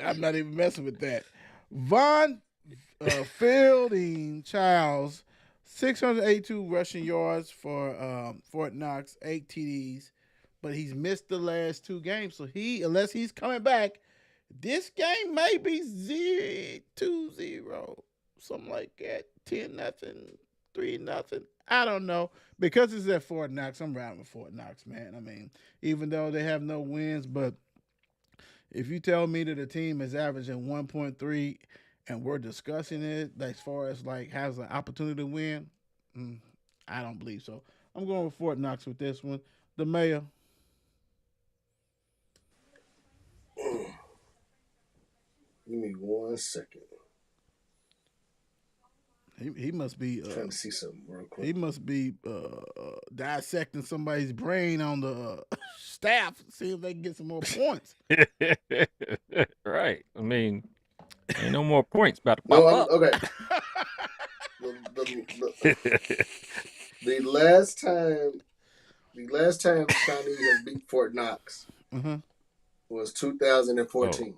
I'm not even messing with that. Von Fielding Childs, 682 rushing yards for Fort Knox, 8 TDs, but he's missed the last 2 games. So unless he's coming back, this game may be 2-0, something like that, 10-0, 3-0. I don't know. Because it's at Fort Knox, I'm riding with Fort Knox, man. I mean, even though they have no wins, but if you tell me that a team is averaging 1.3 and we're discussing it as far as has an opportunity to win, I don't believe so. I'm going with Fort Knox with this one. The mayor. Give me 1 second. He must be trying to see something real quick. He must be dissecting somebody's brain on the staff to see if they can get some more points. Right. I mean, ain't no more points about to pop up. Okay. The last time Shawnee has beat Fort Knox was 2014.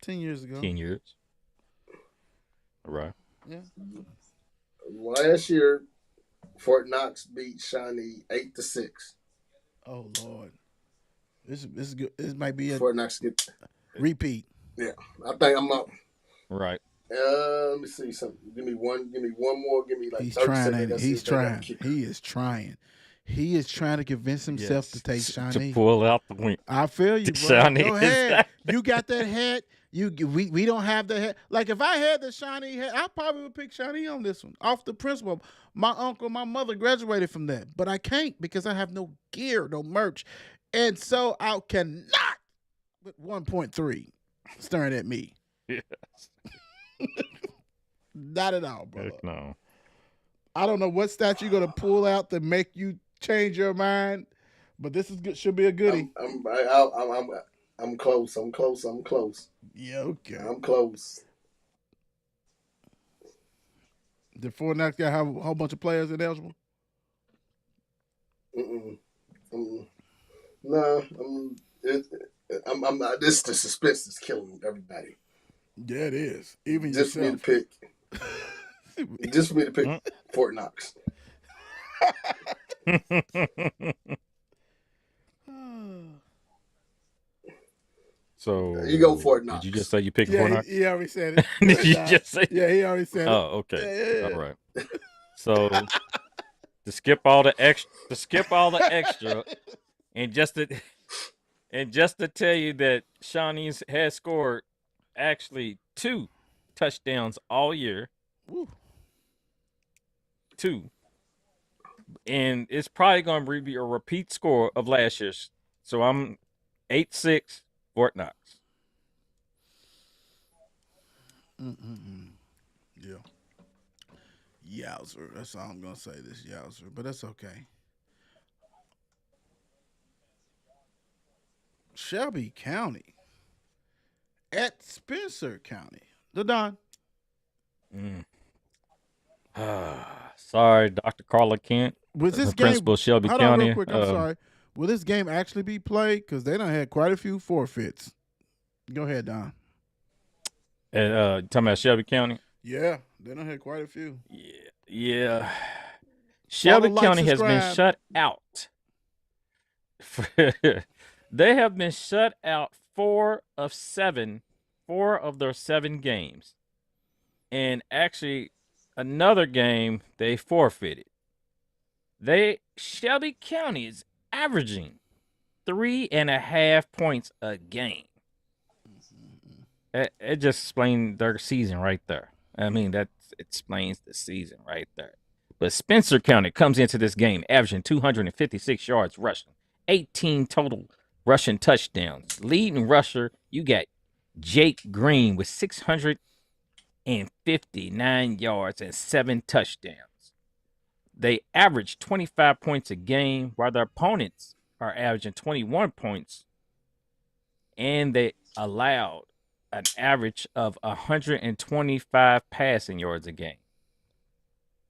10 years ago. 10 years. All right. Yeah. Last year, Fort Knox beat Shawnee 8-6. Oh Lord, this is good. This might be a Fort Knox get. repeat. Yeah, I think I'm up. Right. Let me see something. Give me one more. Give me like He's 30 trying, seconds. ain't he? Let's see He's if they got a trying. kicker. He is trying. He is trying to convince himself to take To Shawnee. pull out the win. I feel you, bro. Shawnee Go is- ahead. You got that hat. We don't have the hat. Like if I had the Shawnee hat, I probably would pick Shawnee on this one off the principle. My mother graduated from that, but I can't because I have no gear, no merch, and so I cannot. With 1.3 staring at me. Yes. Not at all, bro. Heck no. I don't know what stat you're gonna pull out to make you change your mind, but this is good. Should be a goodie. I'm close. I'm close. Yeah, okay. I'm close. Did Fort Knox got a whole bunch of players ineligible? No, I'm not. This the suspense is killing everybody. Yeah, it is. Even Just for me to yourself. pick. Just for me to pick Fort Knox. So You go Fort Knox. Did you just say you picked Yeah, Fort Knox? he already said it. Did you just say? Yeah, he already said it. Oh, okay. Yeah. All right. So to skip all the extra, and just to tell you that Shawnee has scored actually 2 touchdowns all year. Woo. 2. And it's probably going to be a repeat score of last year's. So I'm 8-6 Fort Knox. Yeah. Yowzer. That's all I'm going to say, this yowzer. But that's okay. Shelby County at Spencer County. The Don. Sorry, Dr. Carla Kent. Was this the game principal of Shelby hold County. on real quick, I'm sorry. Will this game actually be played? Because they done had quite a few forfeits. Go ahead, Don. Talking about Shelby County? Yeah, they done had quite a few. Yeah. Shelby like, County has been subscribe. shut out. They have been shut out 4 of their 7 games. And actually, another game they forfeited. Shelby County is averaging 3.5 points a game. It just explains their season right there. I mean, that explains the season right there. But Spencer County comes into this game averaging 256 yards rushing, 18 total rushing touchdowns. Leading rusher, you got Jake Green with 659 yards and 7 touchdowns. They average 25 points a game, while their opponents are averaging 21 points, and they allowed an average of 125 passing yards a game.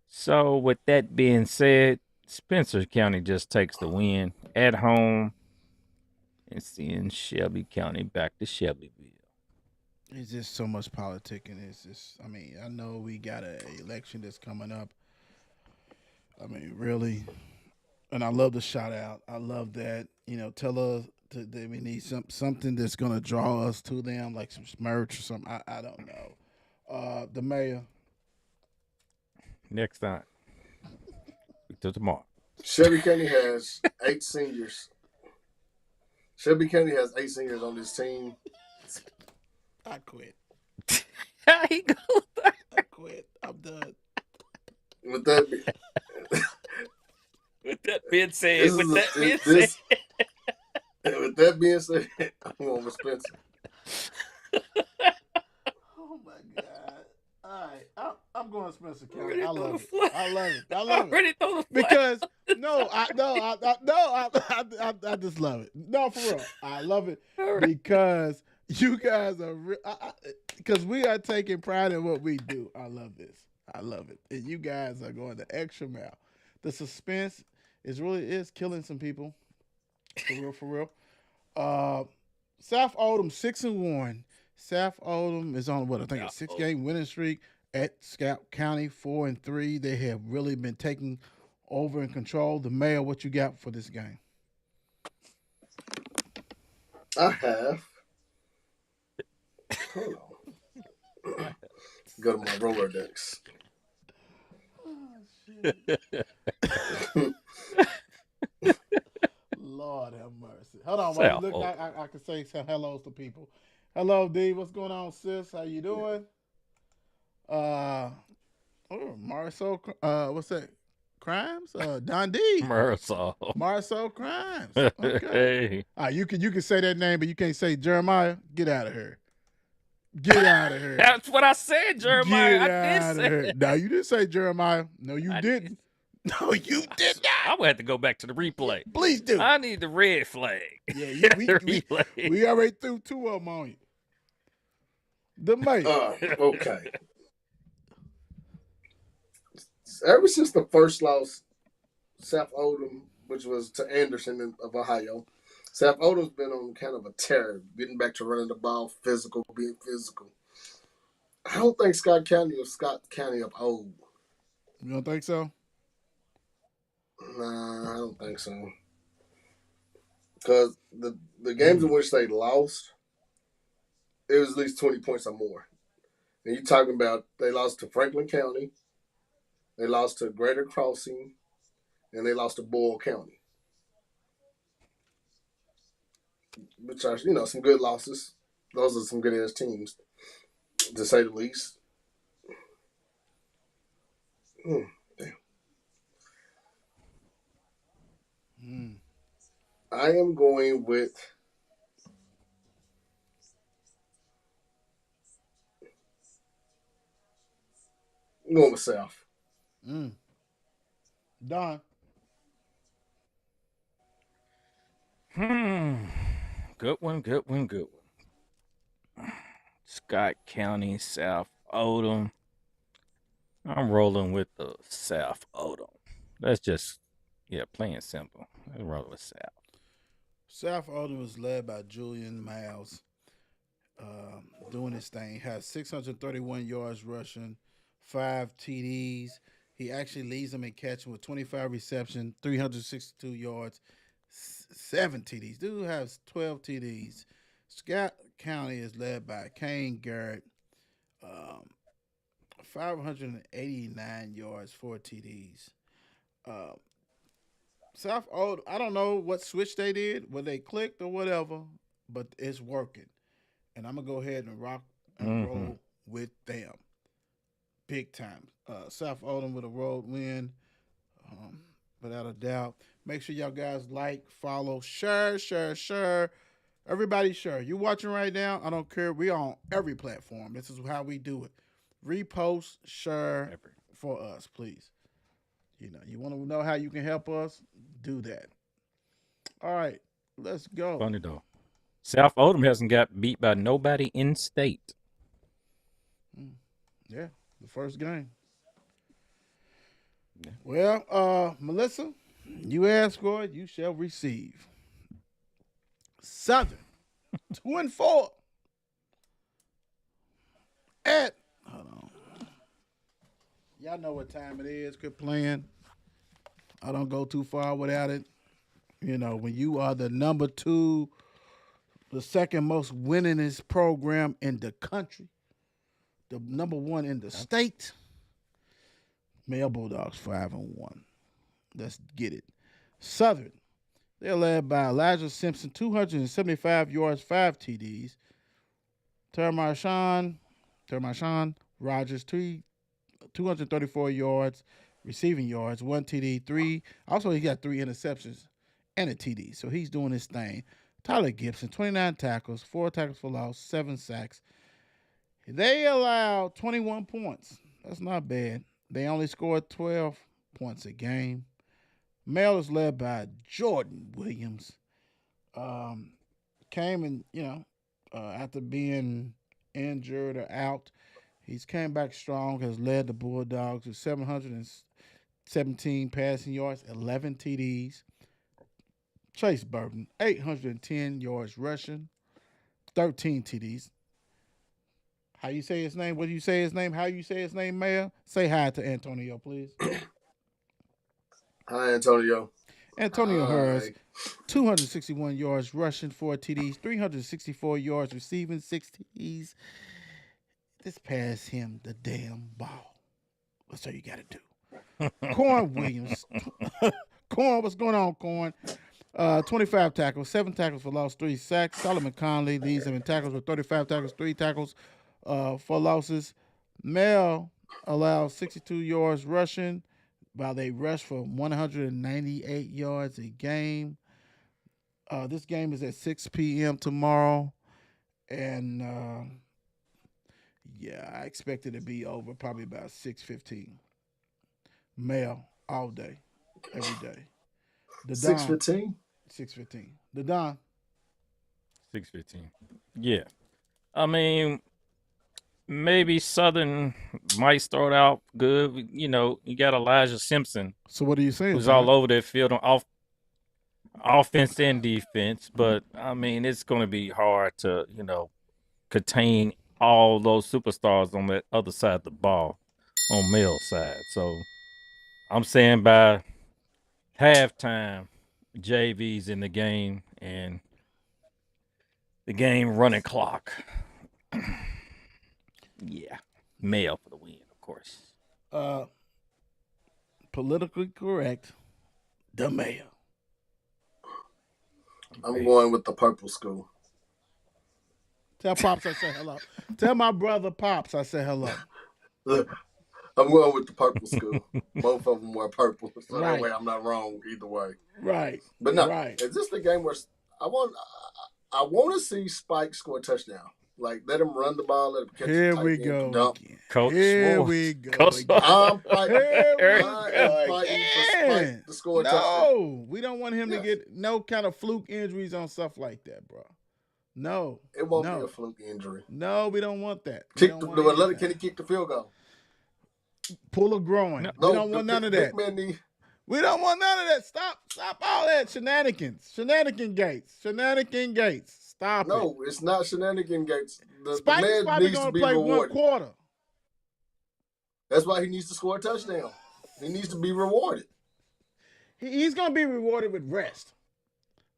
So with that being said, Spencer County just takes the win at home and seeing Shelby County back to Shelbyville. It's just so much politicking. It's just, I mean, I know we got an election that's coming up. I mean, really. And I love the shout out. I love that. Tell us that we need something that's going to draw us to them, like some merch or something. I don't know. The mayor. Next time. Till tomorrow. Shelby County has 8 seniors. Shelby County has 8 seniors on this team. I quit. He goes. I quit. I'm done. With that being said, with that being said, I'm going with Spencer. Oh my God! All right, I'm going to Spencer County. I love it. I love it. I love it. Because I just love it. No, for real, I love it because you guys are because we are taking pride in what we do. I love this. I love it, and you guys are going the extra mile. The suspense is killing some people. For real. South Oldham 6-1. South Oldham is on what I think a 6-game winning streak at Scout County 4-3. They have really been taking over in control. The mayor, what you got for this game? I have. Hold on. Go to my Rolodex. Lord have mercy. Hold on, while you South look, Oldham. I can say some hellos to people. Hello, D. What's going on, sis? How you doing? Marisol. What's that? Crimes. Don D. Marisol. Marisol Crimes. Okay. Hey. You can say that name, but you can't say Jeremiah. Get out of here. Get out of here. That's what I said, Jeremiah. Get I out did of here. say. No, you didn't say Jeremiah. No, you I didn't. No, you did not. I'm gonna have to go back to the replay. Please do. I need the red flag. Yeah, The replay. we already threw 2 of them on you. The mate. Okay. Ever since the first loss, South Oldham, which was to Anderson of Ohio, South Oldham's been on kind of a tear, getting back to running the ball, being physical. I don't think Scott County up old. You don't think so? Nah, I don't think so. Because the games in which they lost, it was at least 20 points or more. And you're talking about they lost to Franklin County, they lost to Greater Crossing, and they lost to Boyle County. Which are, some good losses. Those are some good ass teams, to say the least. Damn. I am going with South. Don. Good one. Scott County, South Oldham. I'm rolling with the South Oldham. That's just, plain simple. Let's roll with South. South Oldham was led by Julian Miles, doing his thing. Has 631 yards rushing, 5 TDs. He actually leads them in catching with 25 reception, 362 yards, 7 TDs. Dude has 12 TDs. Scott County is led by Kane Garrett, 589 yards, 4 TDs. South Old, I don't know what switch they did, whether they clicked or whatever, but it's working. And I'm going to go ahead and rock and roll with them. Big time. South Oldham with a road win, without a doubt. Make sure y'all guys like, follow, share. Everybody share. You watching right now? I don't care. We on every platform. This is how we do it. Repost, share for us, please. You want to know how you can help us? Do that. All right, let's go. Funny though. South Oldham hasn't got beat by nobody in state. Yeah, the first game. Yeah. Well, Melissa, you ask for it, you shall receive. Southern, 2-4. Hold on. Y'all know what time it is. Quit playing. I don't go too far without it. When you are the number 2, the second most winningest program in the country, the number 1 in the state, Male Bulldogs 5-1. Let's get it. Southern, they're led by Elijah Simpson, 275 yards, 5 TDs. Termarshawn Rogers, 234 yards, receiving yards, 1 TD, 3. Also, he got 3 interceptions and a TD, so he's doing his thing. Tyler Gibson, 29 tackles, 4 tackles for loss, 7 sacks. They allowed 21 points. That's not bad. They only scored 12 points a game. Male is led by Jordan Williams. Came in, after being injured or out, he's came back strong, has led the Bulldogs with 717 passing yards, 11 TDs. Chase Burton, 810 yards rushing, 13 TDs. How you say his name? What do you say his name? How you say his name, Mayor? Say hi to Antonio, please. Hi, Antonio. Antonio Harris, Hi. 261 yards rushing, 4 TDs, 364 yards receiving, 6 TDs. Just pass him the damn ball. That's all you got to do. Corn Williams. Corn, what's going on, Corn? 25 tackles, 7 tackles for loss, 3 sacks. Solomon Conley leads him in tackles with 35 tackles, 3 tackles for losses. Mel allows 62 yards rushing, while they rush for 198 yards a game. This game is at 6 p.m. tomorrow, and yeah, I expect it to be over probably about 6:15. Male all day, every day. The 6:15. 6:15. The Don. 6:15. Yeah. I mean, maybe Southern might start out good. You know, you got Elijah Simpson, So what are you saying? who's Don? all over that field on offense and defense. But I mean, it's going to be hard to, contain all those superstars on that other side of the ball, on Mel's side. So I'm saying by halftime, JV's in the game and the game running clock. Yeah, Mel for the win, of course. Politically correct. The mayor. I'm going with the purple school. Tell Pops I say hello. Tell my brother Pops I say hello. Look, I'm going with the purple school. Both of them were purple, so Right. that way I'm not wrong either way. Right. But no, Right. is this the game where I want to see Spike score a touchdown? Like, let him run the ball, let him catch Here the tight we end, go dump. again. Coach Here Schwartz. we go Coach again. I'm fighting. Here we I go am fighting for again. Spike to score a touchdown. No, we don't want him to Yes. get no kind of fluke injuries on stuff like that, bro. No. It won't no. be a fluke injury. No, we don't want that. We don't want Let anything. Kenny kick the field goal. Pull a groin. No. We don't want none of that. Big man need. We don't want none of that. Stop all that shenanigans. Shenanigan Gates. Stop it. No, it's not shenanigan Gates. The Spike is man probably needs to going to be play one rewarded. quarter. That's why he needs to score a touchdown. He needs to be rewarded. He's going to be rewarded with rest.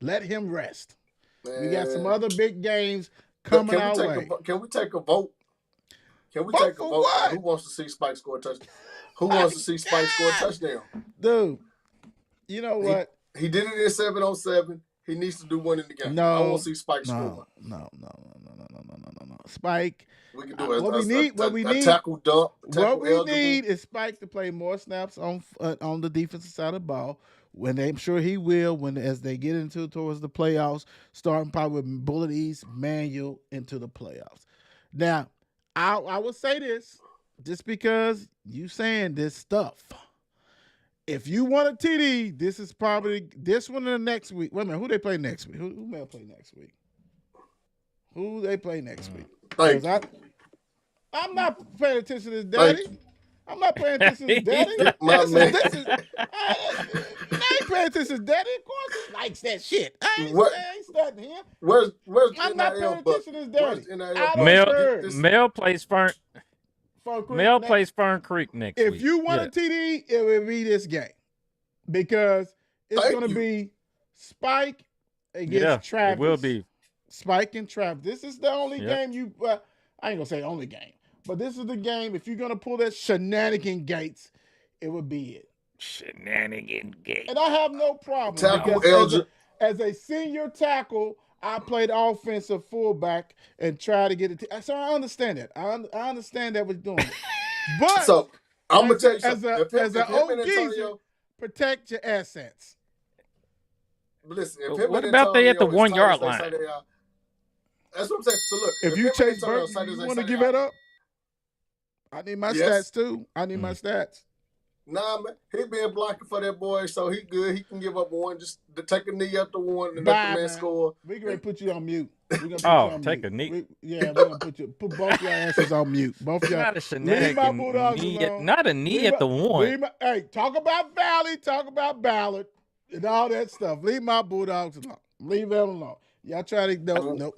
Let him rest. Man. We got some other big games coming our way. Can we take a vote? Can we Vote take a for vote? what? Who wants to see Spike score a touchdown? Who wants to see Spike score a touchdown? Dude, you know what? He did it in 7-on-7. He needs to do one in the game. No. I want to see Spike score. No. Spike. We can do a tackle dump. What we need is Spike to play more snaps on the defensive side of the ball. When I'm sure he will, as they get towards the playoffs, starting probably with Bullitt East, Manual into the playoffs. Now, I will say this, just because you saying this stuff. If you want a TD, this is probably this one in the next week. Wait a minute, who they play next week? Who may play next week? Who they play next week? Thank you. I'm not paying attention to this, Daddy. I'm not paying attention to this, Daddy. My man. I ain't paying attention to Daddy. Of course he likes that shit. I ain't studying him. Where's I'm not paying NIL attention to this, Daddy. Where's NIL? Mel plays Fern. Mel Creek plays Fern Creek next week. If you want a TD, it will be this game. Because it's going to be Spike against Travis. It will be. Spike and Travis. This is the only game you I ain't going to say only game. But this is the game. If you're going to pull that shenanigan Gates, it would be it. Shenanigan Gates. And I have no problem. Tackle as a senior tackle, I played offensive fullback and tried to get it. So I understand that. I understand that was doing it. But so I'm gonna tell you something. As an old geezer, protect your assets. Listen, what about they at the 1 yard line? That's what I'm saying. So look, if you chase Burton, you want to give that up? I need my stats too. I need my stats. Nah, man, he been blocking for that boy, so he good. He can give up one, just to take a knee up the one and let the man score. We're going to put you on mute. Take a knee. We're going to put both your asses on mute. Both of y'all. Not a shenanigan knee. Not a knee at the one. Hey, talk about Valley, talk about Ballard, and all that stuff. Leave my Bulldogs alone. Leave them alone. Y'all try to nope.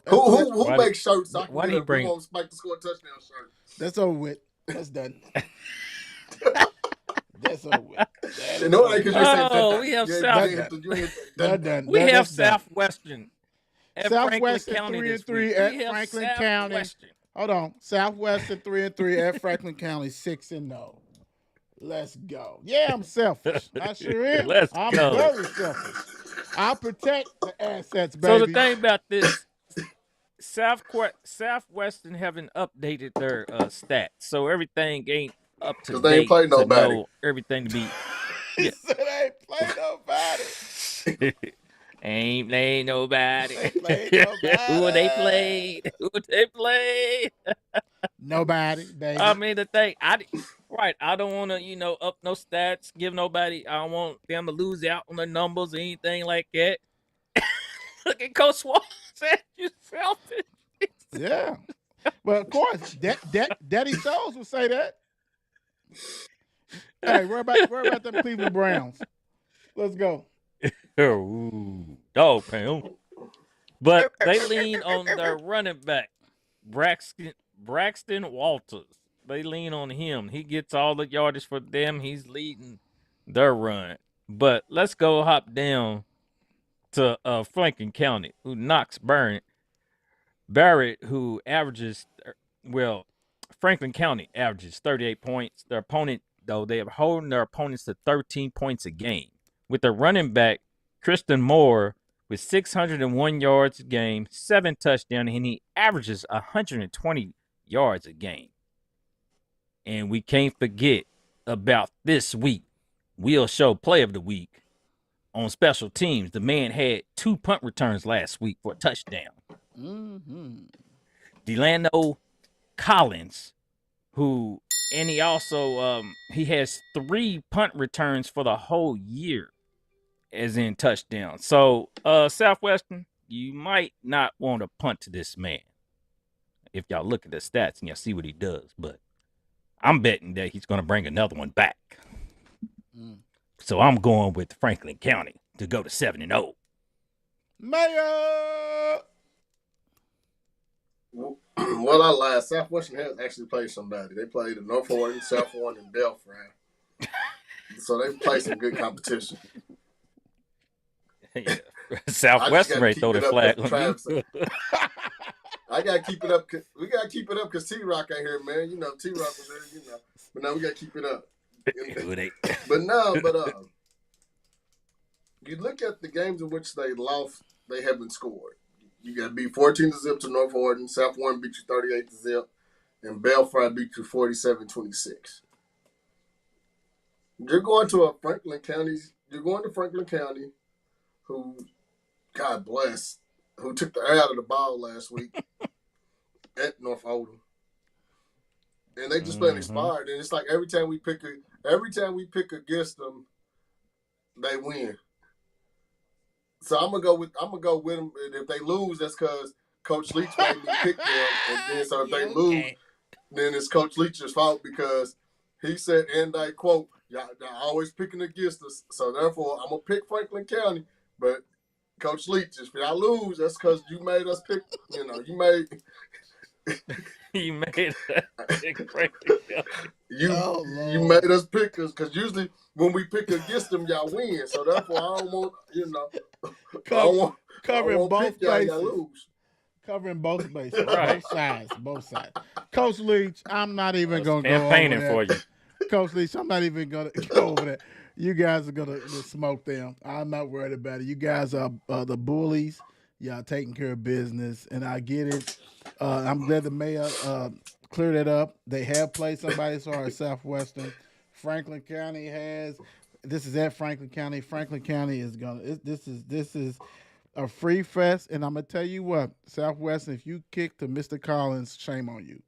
Who makes shirts? Why do you bring? Spike to score a touchdown shirt. That's over with. That's done. That's over with. That You is know over why? Because with. you said Oh, that. we have You South. ain't hit the- you ain't hit the- Done. We have That's done. Southwestern at Franklin Southwestern County 3 this and 3 week. at We have Franklin County. Southwestern. Hold on. Southwestern 3 and 3 at Franklin County 6-0. Let's go. Yeah, I'm selfish. I sure am. Let's I'm go. very selfish. I'll protect the assets, baby. So the thing about this, Southwestern haven't updated their stats, so everything ain't up to 'Cause they ain't date played to nobody. know everything to be. He Yeah. said I ain't play nobody. Ain't played nobody. Ain't played nobody. Who they played? Who they played? Nobody, baby. I mean, the thing, I don't want to, up no stats, give nobody. I don't want them to lose out on the numbers or anything like that. Look at Coach Swan said you selfish. Yeah. Well, of course, Daddy Souls will say that. Hey, worry about them Cleveland Browns. Let's go. Ooh, dog pound. But they lean on their running back, Braxton Walters. They lean on him. He gets all the yardage for them. He's leading their run. But let's go hop down to Franklin County, who Knox Barrett, who averages, Franklin County averages 38 points. Their opponent, though, they are holding their opponents to 13 points a game. With their running back, Kristen Moore, with 601 yards a game, 7 touchdowns, and he averages 120 yards a game. And we can't forget about this week. We'll show play of the week on special teams. The man had 2 punt returns last week for a touchdown. Mm-hmm. Delano Collins, and he also he has 3 punt returns for the whole year, as in touchdowns. So Southwestern, you might not want to punt to this man if y'all look at the stats and y'all see what he does. But I'm betting that he's going to bring another one back. So I'm going with Franklin County to go to 7-0. Mayor. Well, I lied. Southwestern has actually played somebody. They played the North Horton, South Horton, and Belfry. So they played some good competition. Yeah. Southwestern right throw the flag on you. I gotta keep it up. We gotta keep it up because T-Rock ain't here, man. T-Rock was here, But now we gotta keep it up. You look at the games in which they lost, they haven't scored. You got beat 14-0 to North Horton. South Horton beat you 38-0, and Belfry beat you 47-26. You're going to Franklin County, who, God bless, who took the air out of the ball last week at North Oldham. And they just been expired. And it's like every time we pick against them, they win. So I'm gonna go with them. And if they lose, that's because Coach Leach made me pick them. And then so if they lose, then it's Coach Leach's fault because he said, and I quote, y'all always picking against us. So therefore, I'm gonna pick Franklin County. But Coach Leach, if y'all lose, that's because you made us pick. You made. You made you made us pick us because usually when we pick against them, y'all win. So therefore, I don't want covering both bases. Lose. Covering both bases, right. both sides. Coach Leach, I'm not even gonna go over that. For you. Coach Leach, I'm not even gonna go over that. You guys are gonna smoke them. I'm not worried about it. You guys are the bullies. Y'all taking care of business, and I get it. I'm glad the mayor cleared it up. They have played somebody as far as Southwestern. Franklin County has. This is at Franklin County. Franklin County is gonna. This is a free fest, and I'm gonna tell you what, Southwestern. If you kick to Mr. Collins, shame on you.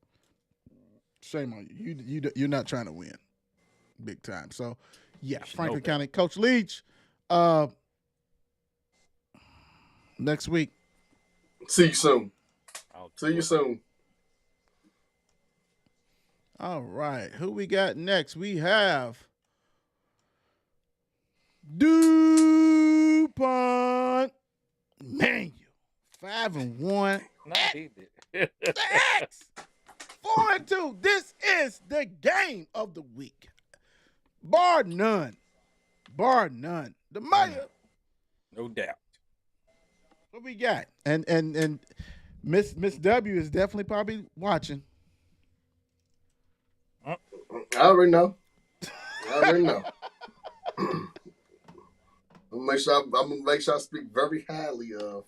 Shame on you. You're not trying to win, big time. So, yeah, Franklin County. Coach Leach. Next week. See you soon. See you soon. All right. Who we got next? We have DuPont. Man, 5-1. The X. 4-2. This is the game of the week. Bar none. The mayor. No doubt. What we got? And Miss W is definitely probably watching. I already know. I'm gonna make sure I speak very highly of.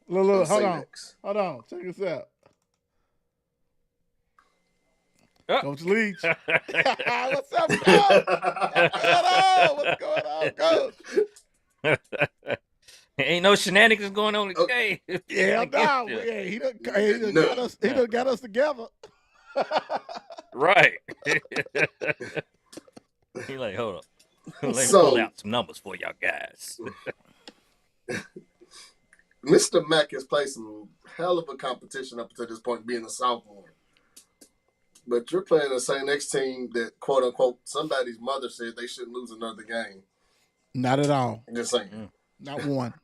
Look, hold on. Check this out. Coach Leach. What's up, Coach? What's going on, Coach? Ain't no shenanigans going on today. Yeah, no. Yeah, he done got us together. Right. He like, hold up. Let me pull out some numbers for y'all guys. Mr. Mack has played some hell of a competition up to this point, being a sophomore. But you're playing a St. X team that, quote unquote, somebody's mother said they shouldn't lose another game. Not at all. I'm just saying. Not one.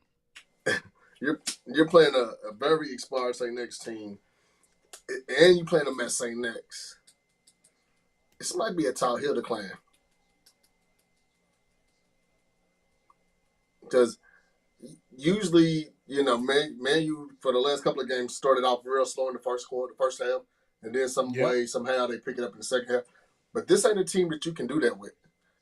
You're playing a very expired St. X team, and you're playing them at St. X. This might be a tall hill to climb. Because usually, Man U for the last couple of games started off real slow in the first half, and then somehow they pick it up in the second half. But this ain't a team that you can do that with,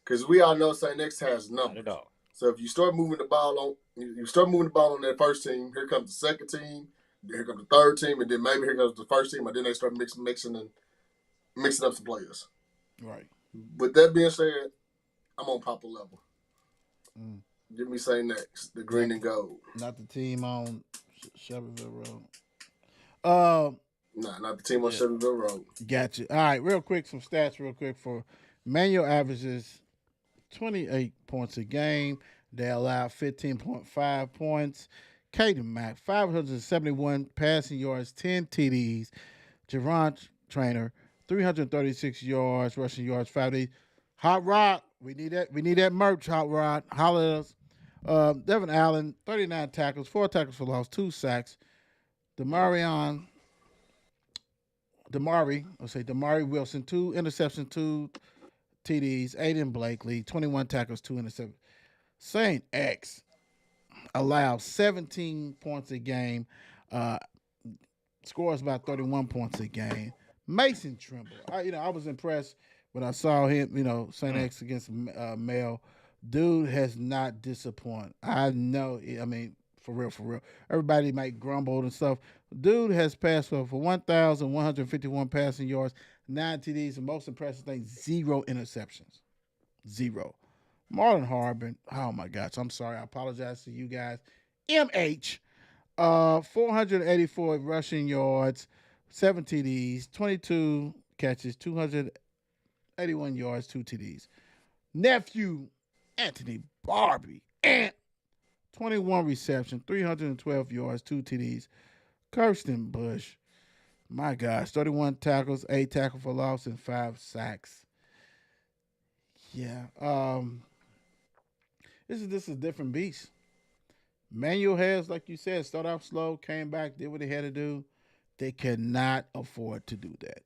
because we all know St. X has numbers. Not at all. So if you start moving the ball on that first team, here comes the second team, here comes the third team, and then maybe here comes the first team, and then they start mixing up some players. Right. With that being said, I'm on Papa level. Give me St. X, the green and gold. Not the team on Shelbyville Road. Not the team on Shelbyville Road. Gotcha. All right, some stats for Manual averages 28 points a game. They allow 15.5 points. Caden Mack, 571 passing yards, 10 TDs. Javon Trainer, 336 yards, rushing yards, 5 Hot Rod, we need that merch, Hot Rod. Holler at us. Devin Allen, 39 tackles, 4 tackles for loss, 2 sacks. Damari Wilson, 2 interceptions, 2 TDs. Aiden Blakely, 21 tackles, 2 interceptions. St. X allows 17 points a game, scores about 31 points a game. Mason Trimble, I was impressed when I saw him, St. X against Mel. Dude has not disappointed. I know, for real. Everybody might grumble and stuff. Dude has passed for 1,151 passing yards, 9 TDs, and most impressive thing, 0 interceptions. 0. Marlon Harbin, oh my gosh, I'm sorry. I apologize to you guys. MH, 484 rushing yards, 7 TDs, 22 catches, 281 yards, 2 TDs. Nephew, Anthony Barbie, 21 receptions, 312 yards, 2 TDs. Kirsten Bush, my gosh, 31 tackles, 8 tackles for loss, and 5 sacks. Yeah. This is a different beast. Manual has, like you said, started off slow, came back, did what they had to do. They cannot afford to do that.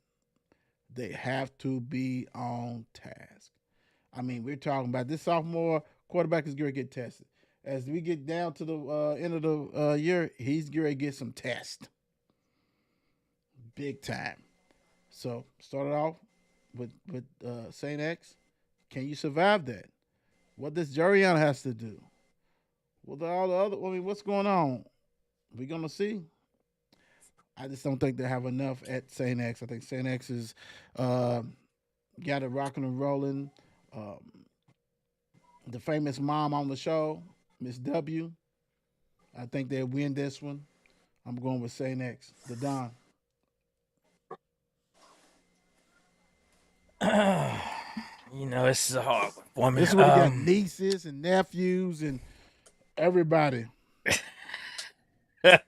They have to be on task. We're talking about this sophomore quarterback is going to get tested. As we get down to the end of the year, he's going to get some tests. Big time. So, started off with St. X. Can you survive that? What does Jarion has to do? What all the other? What's going on? We're gonna see. I just don't think they have enough at St. X. I think St. X is got it rocking and rolling. The famous mom on the show, Miss W. I think they'll win this one. I'm going with St. X. The Don. It's a hard one. This is where you got nieces and nephews and everybody. But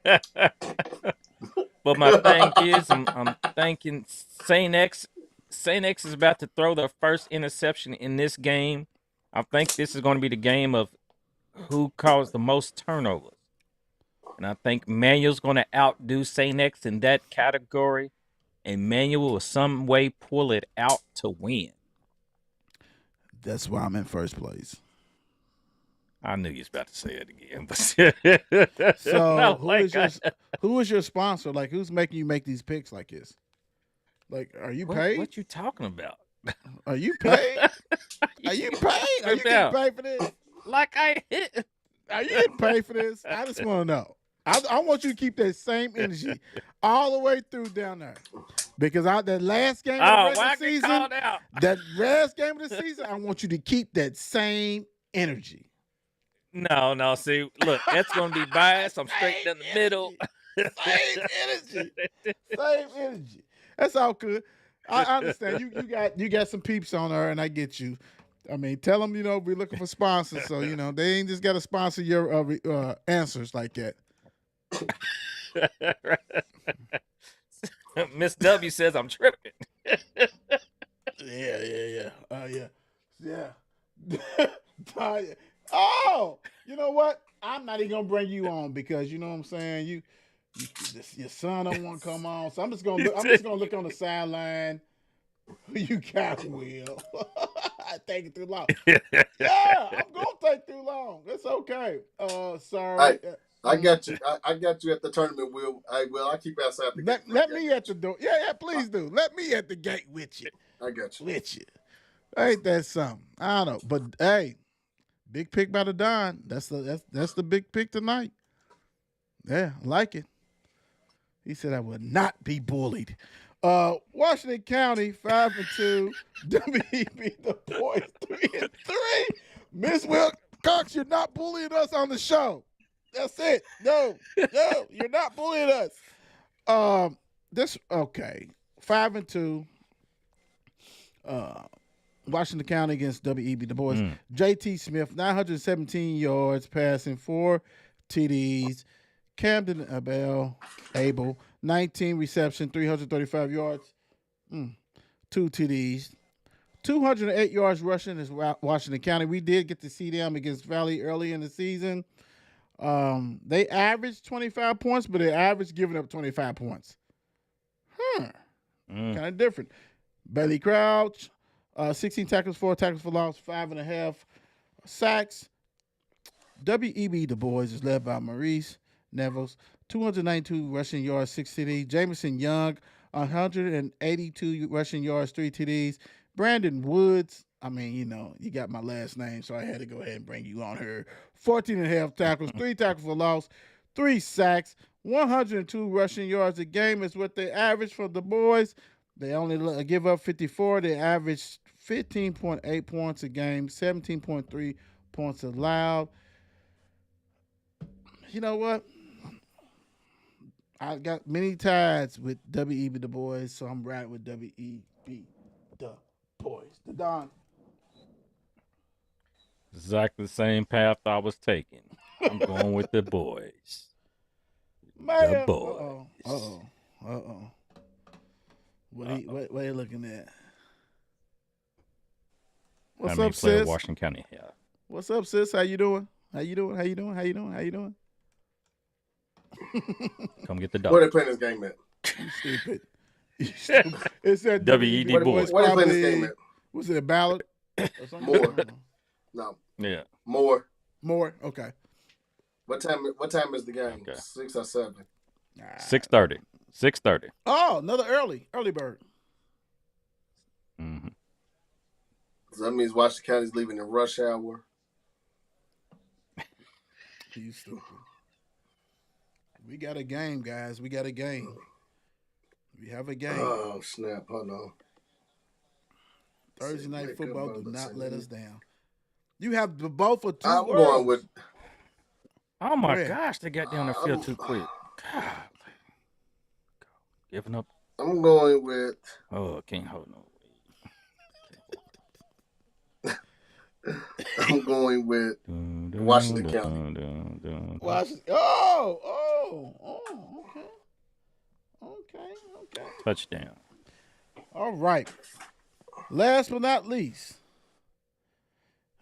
my thing is, I'm thinking St. X is about to throw their first interception in this game. I think this is going to be the game of who caused the most turnovers. And I think Manuel's going to outdo St. X in that category. And Manuel will some way pull it out to win. That's why I'm in first place. I knew you was about to say it again. But So not like who is your sponsor? Like, who's making you make these picks like this? Like, are you paid? What you talking about? Are you paid? Are you paid? Are you getting paid for this? Like I hit. Are you getting paid for this? I just want to know. I want you to keep that same energy all the way through down there. Because that last game of the season, that last game of the season, I want you to keep that same energy. No. See, look, that's gonna be biased. I'm straight down the middle. Same energy. That's all good. I understand. You got some peeps on her, and I get you. I mean, tell them, we're looking for sponsors, so they ain't just got to sponsor your answers like that. Miss W says I'm tripping. Yeah. Oh, you know what? I'm not even gonna bring you on because you know what I'm saying. Your son don't want to come on, so I'm just gonna look on the sideline. Who you got, Will? I take it too long. Yeah, I'm gonna take too long. It's okay. Sorry. I got you. I got you at the tournament, Will. I keep outside the gate. Let me at the door. Yeah, please do. Let me at the gate with you. I got you. With you. Ain't that something? I don't know. But hey, big pick by the Don. That's the big pick tonight. Yeah, I like it. He said I would not be bullied. Washington County 5-2. WEB DuBois 3-3. Miss Wilcox, you're not bullying us on the show. That's it. No, you're not bullying us. 5-2. Washington County against WEB DuBois. JT Smith, 917 yards passing, 4 TDs. Camden Abel, 19 reception, 335 yards, 2 TDs. 208 yards rushing is Washington County. We did get to see them against Valley early in the season. They averaged 25 points, but they averaged giving up 25 points. Kind of different. Bailey Crouch, 16 tackles, 4 tackles for loss, 5.5 sacks. WEB DuBois is led by Maurice Nevels, 292 rushing yards, 6 TDs. Jamison Young, 182 rushing yards, 3 TDs. Brandon Woods, you got my last name, so I had to go ahead and bring you on here. 14.5 tackles, 3 tackles for loss, 3 sacks, 102 rushing yards a game is what they average for the boys. They only give up 54. They average 15.8 points a game, 17.3 points allowed. You know what? I got many ties with WEB DuBois, so I'm riding with WEB DuBois. The Don. Exactly the same path I was taking. I'm going with the boys. Man. The boys. Uh-oh. What are you looking at? What's up, sis? Washington County. Yeah. What's up, sis? How you doing? Come get the dog. Where they playing this game at? You stupid. It's at WED boys. Where they playing this game at? Was it a Ballard? More. No. Yeah. More. Okay. What time is the game? Okay. 6 or 7? 6:30. 6:30. Oh, another early bird. Mm-hmm. So that means Washington County's leaving in rush hour. You stupid. We got a game, guys. We got a game. We have a game. Oh, snap. Hold on. Thursday night football do not let us down. You have the both for 2 I'm words. going with. Oh my gosh, they got down the field too quick. God. Giving up. I'm going with. Oh, can't hold no. I'm going with Washington County. Washington. Oh, okay. Touchdown. All right. Last but not least,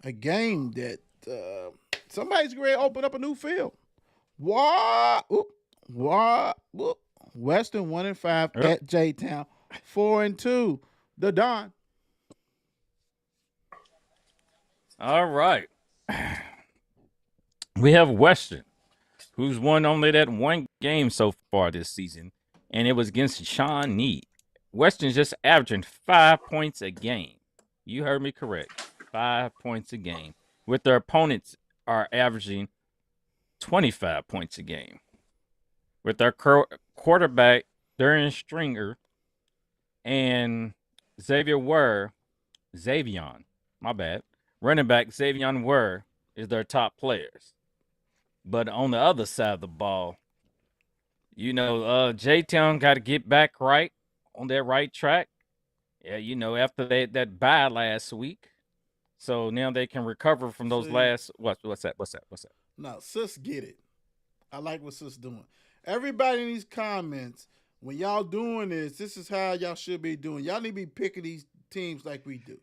a game that somebody's going to open up a new field. Western 1-5 at J-Town, 4-2. The Don. All right. We have Western, who's won only that one game so far this season, and it was against Shawnee. Western's just averaging 5 points a game. You heard me correct. 5 points a game. With their opponents are averaging 25 points a game. With their quarterback, Darren Stringer, and Xavion, my bad. Running back Xavion Ware is their top players. But on the other side of the ball, J-Town got to get back right on that right track. Yeah, after that bye last week. So now they can recover from those last what's that? No, sis get it. I like what sis doing. Everybody in these comments, when y'all doing this is how y'all should be doing. Y'all need to be picking these teams like we do.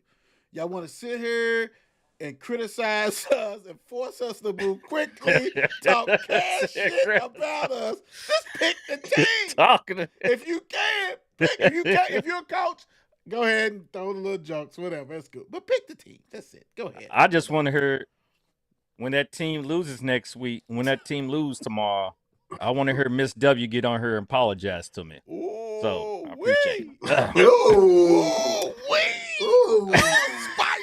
Y'all want to sit here and criticize us and force us to move quickly, talk cash shit about us. Just pick the team. If you can, if you're a coach, go ahead and throw the little jokes, whatever. That's good. But pick the team. That's it. Go ahead. I just want to hear when that team loses next week, when that team loses tomorrow, I want to hear Miss W get on her and apologize to me. Ooh, so I appreciate it. Ooh, spicy.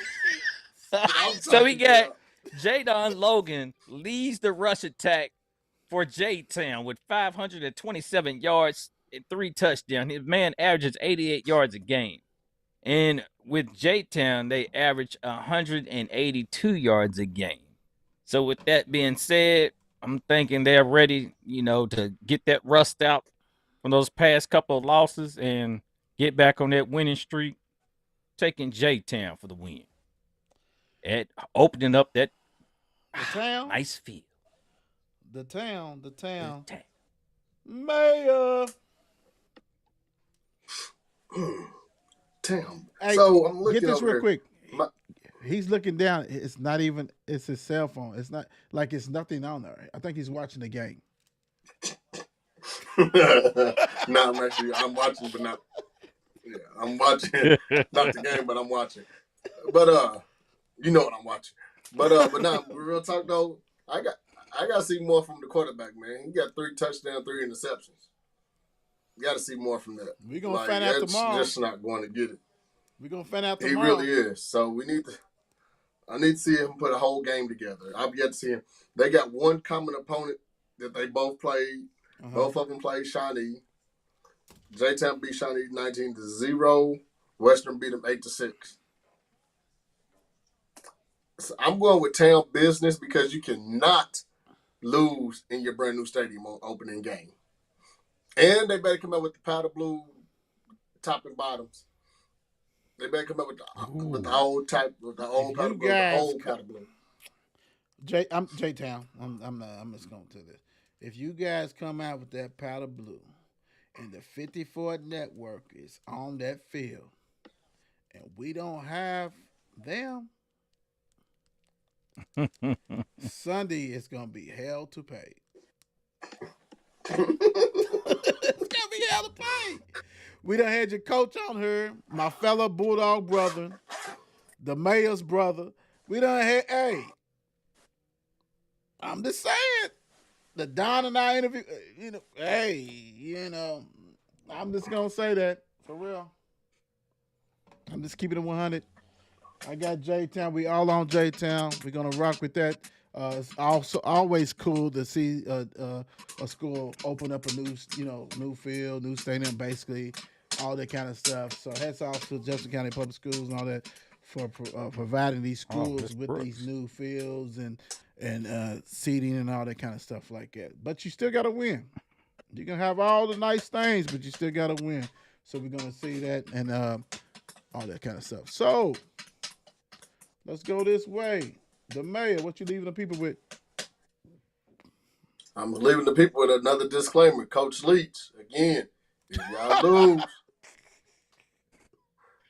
So we got Jadon Logan leads the rush attack for J-Town with 527 yards and 3 touchdowns. His man averages 88 yards a game. And with J-Town, they average 182 yards a game. So with that being said, I'm thinking they're ready, to get that rust out from those past couple of losses and get back on that winning streak. Taking J-Town for the win. At opening up that nice field. The town. Mayor. Damn. Hey, so I'm looking get this real quick. He's looking down. It's not even. It's his cell phone. It's not like it's nothing on there. I think he's watching the game. No, I'm watching, but not. Yeah, I'm watching. Not the game, but I'm watching. But you know what I'm watching. But now, real talk though, I got to see more from the quarterback, man. He got 3 touchdowns, 3 interceptions. You got to see more from that. We're gonna find out tomorrow. Just not going to get it. We're gonna find out tomorrow. He really is. So I need to see him put a whole game together. I've yet to see him. They got one common opponent that they both played. Both of them played Shawnee. J-Town beat Shawnee 19-0. Western beat them 8-6. So I'm going with Town business because you cannot lose in your brand new stadium on opening game. And they better come up with the powder blue top and bottoms. They better come up with the old type, with the old powder blue, the old powder blue. I'm J-Town. I'm just going to this. If you guys come out with that powder blue and the 54 network is on that field and we don't have them, Sunday is going to be hell to pay. It's going to be hell to pay. We done had your coach on here, my fellow Bulldog brother, the mayor's brother. We done had, I'm just saying, the Don and I interview, I'm just going to say that for real. I'm just keeping it 100. I got J-Town. We all on J-Town. We're going to rock with that. It's also always cool to see a school open up a new field, new stadium, basically, all that kind of stuff. So hats off to Jefferson County Public Schools and all that for providing these schools with these new fields and seating and all that kind of stuff like that. But you still got to win. You can have all the nice things, but you still got to win. So we're going to see that and all that kind of stuff. So let's go this way. The mayor, what you leaving the people with? I'm leaving the people with another disclaimer. Coach Leach, again, if y'all lose,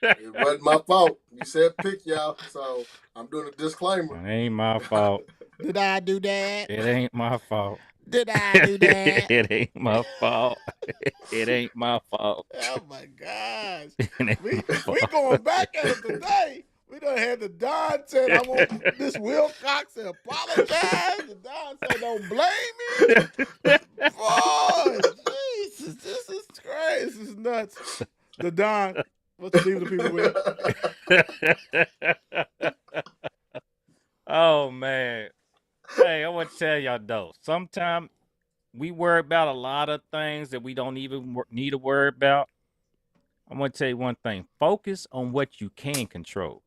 it wasn't my fault. You said pick y'all, so I'm doing a disclaimer. It ain't my fault. Did I do that? It ain't my fault. Did I do that? It ain't my fault. It ain't my fault. Oh, my gosh. We going back at it today. We done had the Don said, I want Miss Wilcox to apologize. The Don said, don't blame me. Boy, Jesus, this is crazy. This is nuts. The Don, what you leave the people with? Oh, man. Hey, I want to tell y'all, though, sometimes we worry about a lot of things that we don't even need to worry about. I want to tell you one thing. Focus on what you can control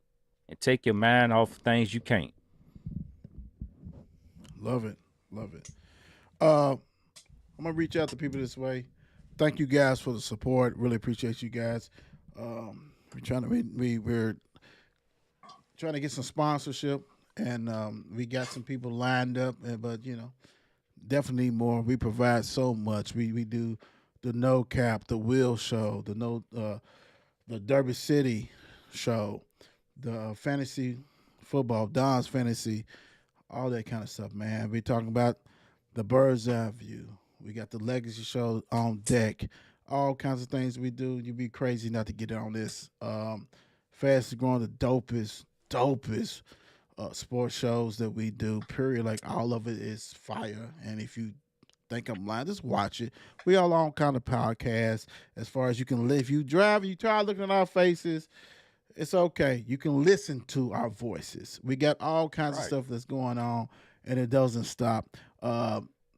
and take your mind off things you can't. Love it. Love it. I'm going to reach out to people this way. Thank you guys for the support. Really appreciate you guys. We're trying to get some sponsorship, and we got some people lined up, but, definitely need more. We provide so much. We do the No Cap, the Will Show, the Derby City Show, the fantasy football, Don's Fantasy, all that kind of stuff, man. We talking about the Bird's Eye View. We got the Legacy Show on deck. All kinds of things we do. You'd be crazy not to get on this. Fastest growing, the dopest sports shows that we do, period. Like, all of it is fire. And if you think I'm lying, just watch it. We all on kind of podcast as far as you can live. If you drive, you try looking at our faces, it's okay. You can listen to our voices. We got all kinds of stuff that's going on, and it doesn't stop.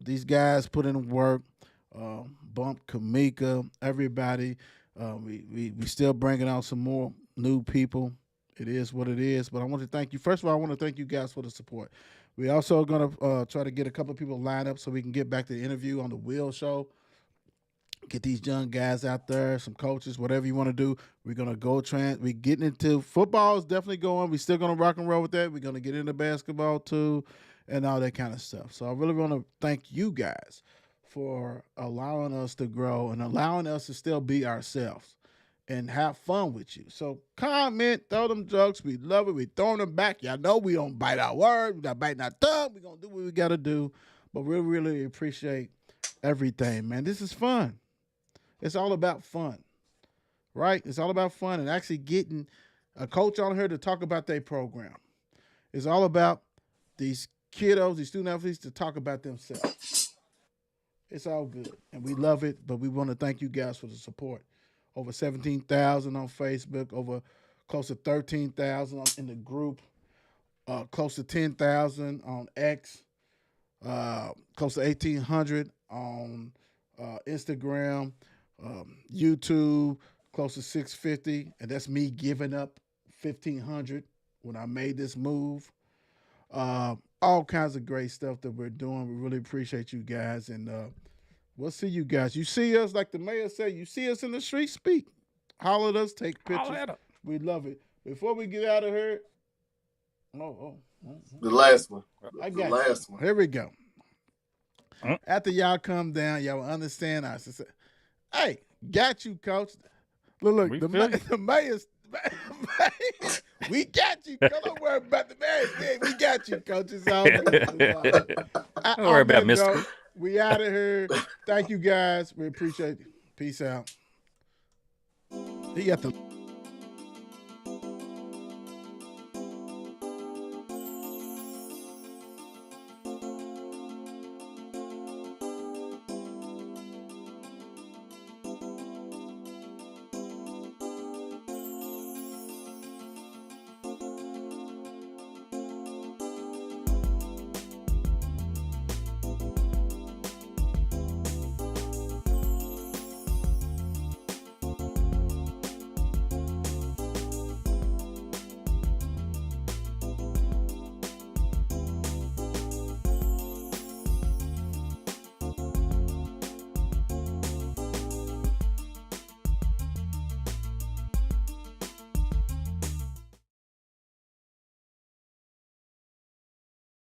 These guys put in work. Bump, Kamika, everybody. We still bringing out some more new people. It is what it is. But I want to thank you. First of all, I want to thank you guys for the support. We also going to try to get a couple of people lined up so we can get back to the interview on the Will Show. Get these young guys out there, some coaches, whatever you want to do. We're going to go we're getting into football is definitely going. We're still going to rock and roll with that. We're going to get into basketball too and all that kind of stuff. So I really want to thank you guys for allowing us to grow and allowing us to still be ourselves and have fun with you. So comment, throw them jokes. We love it. We throwing them back. Y'all know we don't bite our word. We not biting our tongue. We're going to do what we got to do. But we really appreciate everything, man. This is fun. It's all about fun, right? It's all about fun and actually getting a coach on here to talk about their program. It's all about these kiddos, these student athletes to talk about themselves. It's all good, and we love it, but we want to thank you guys for the support. Over 17,000 on Facebook, over close to 13,000 in the group, close to 10,000 on X, close to 1,800 on Instagram, YouTube, close to 650, and that's me giving up 1,500 when I made this move. All kinds of great stuff that we're doing. We really appreciate you guys, and we'll see you guys. You see us, like the mayor said, you see us in the street, speak. Holler at us, take pictures. We love it. Before we get out of here, the last one. I got the last you. one. Here we go. After y'all come down, y'all will understand us. Hey, got you, coach. Look, the mayor's. We got you. Don't worry about the mayor's thing. We got you, coach. It's all good. Don't worry about Mr. We out of here. Thank you, guys. We appreciate it. Peace out. He got the.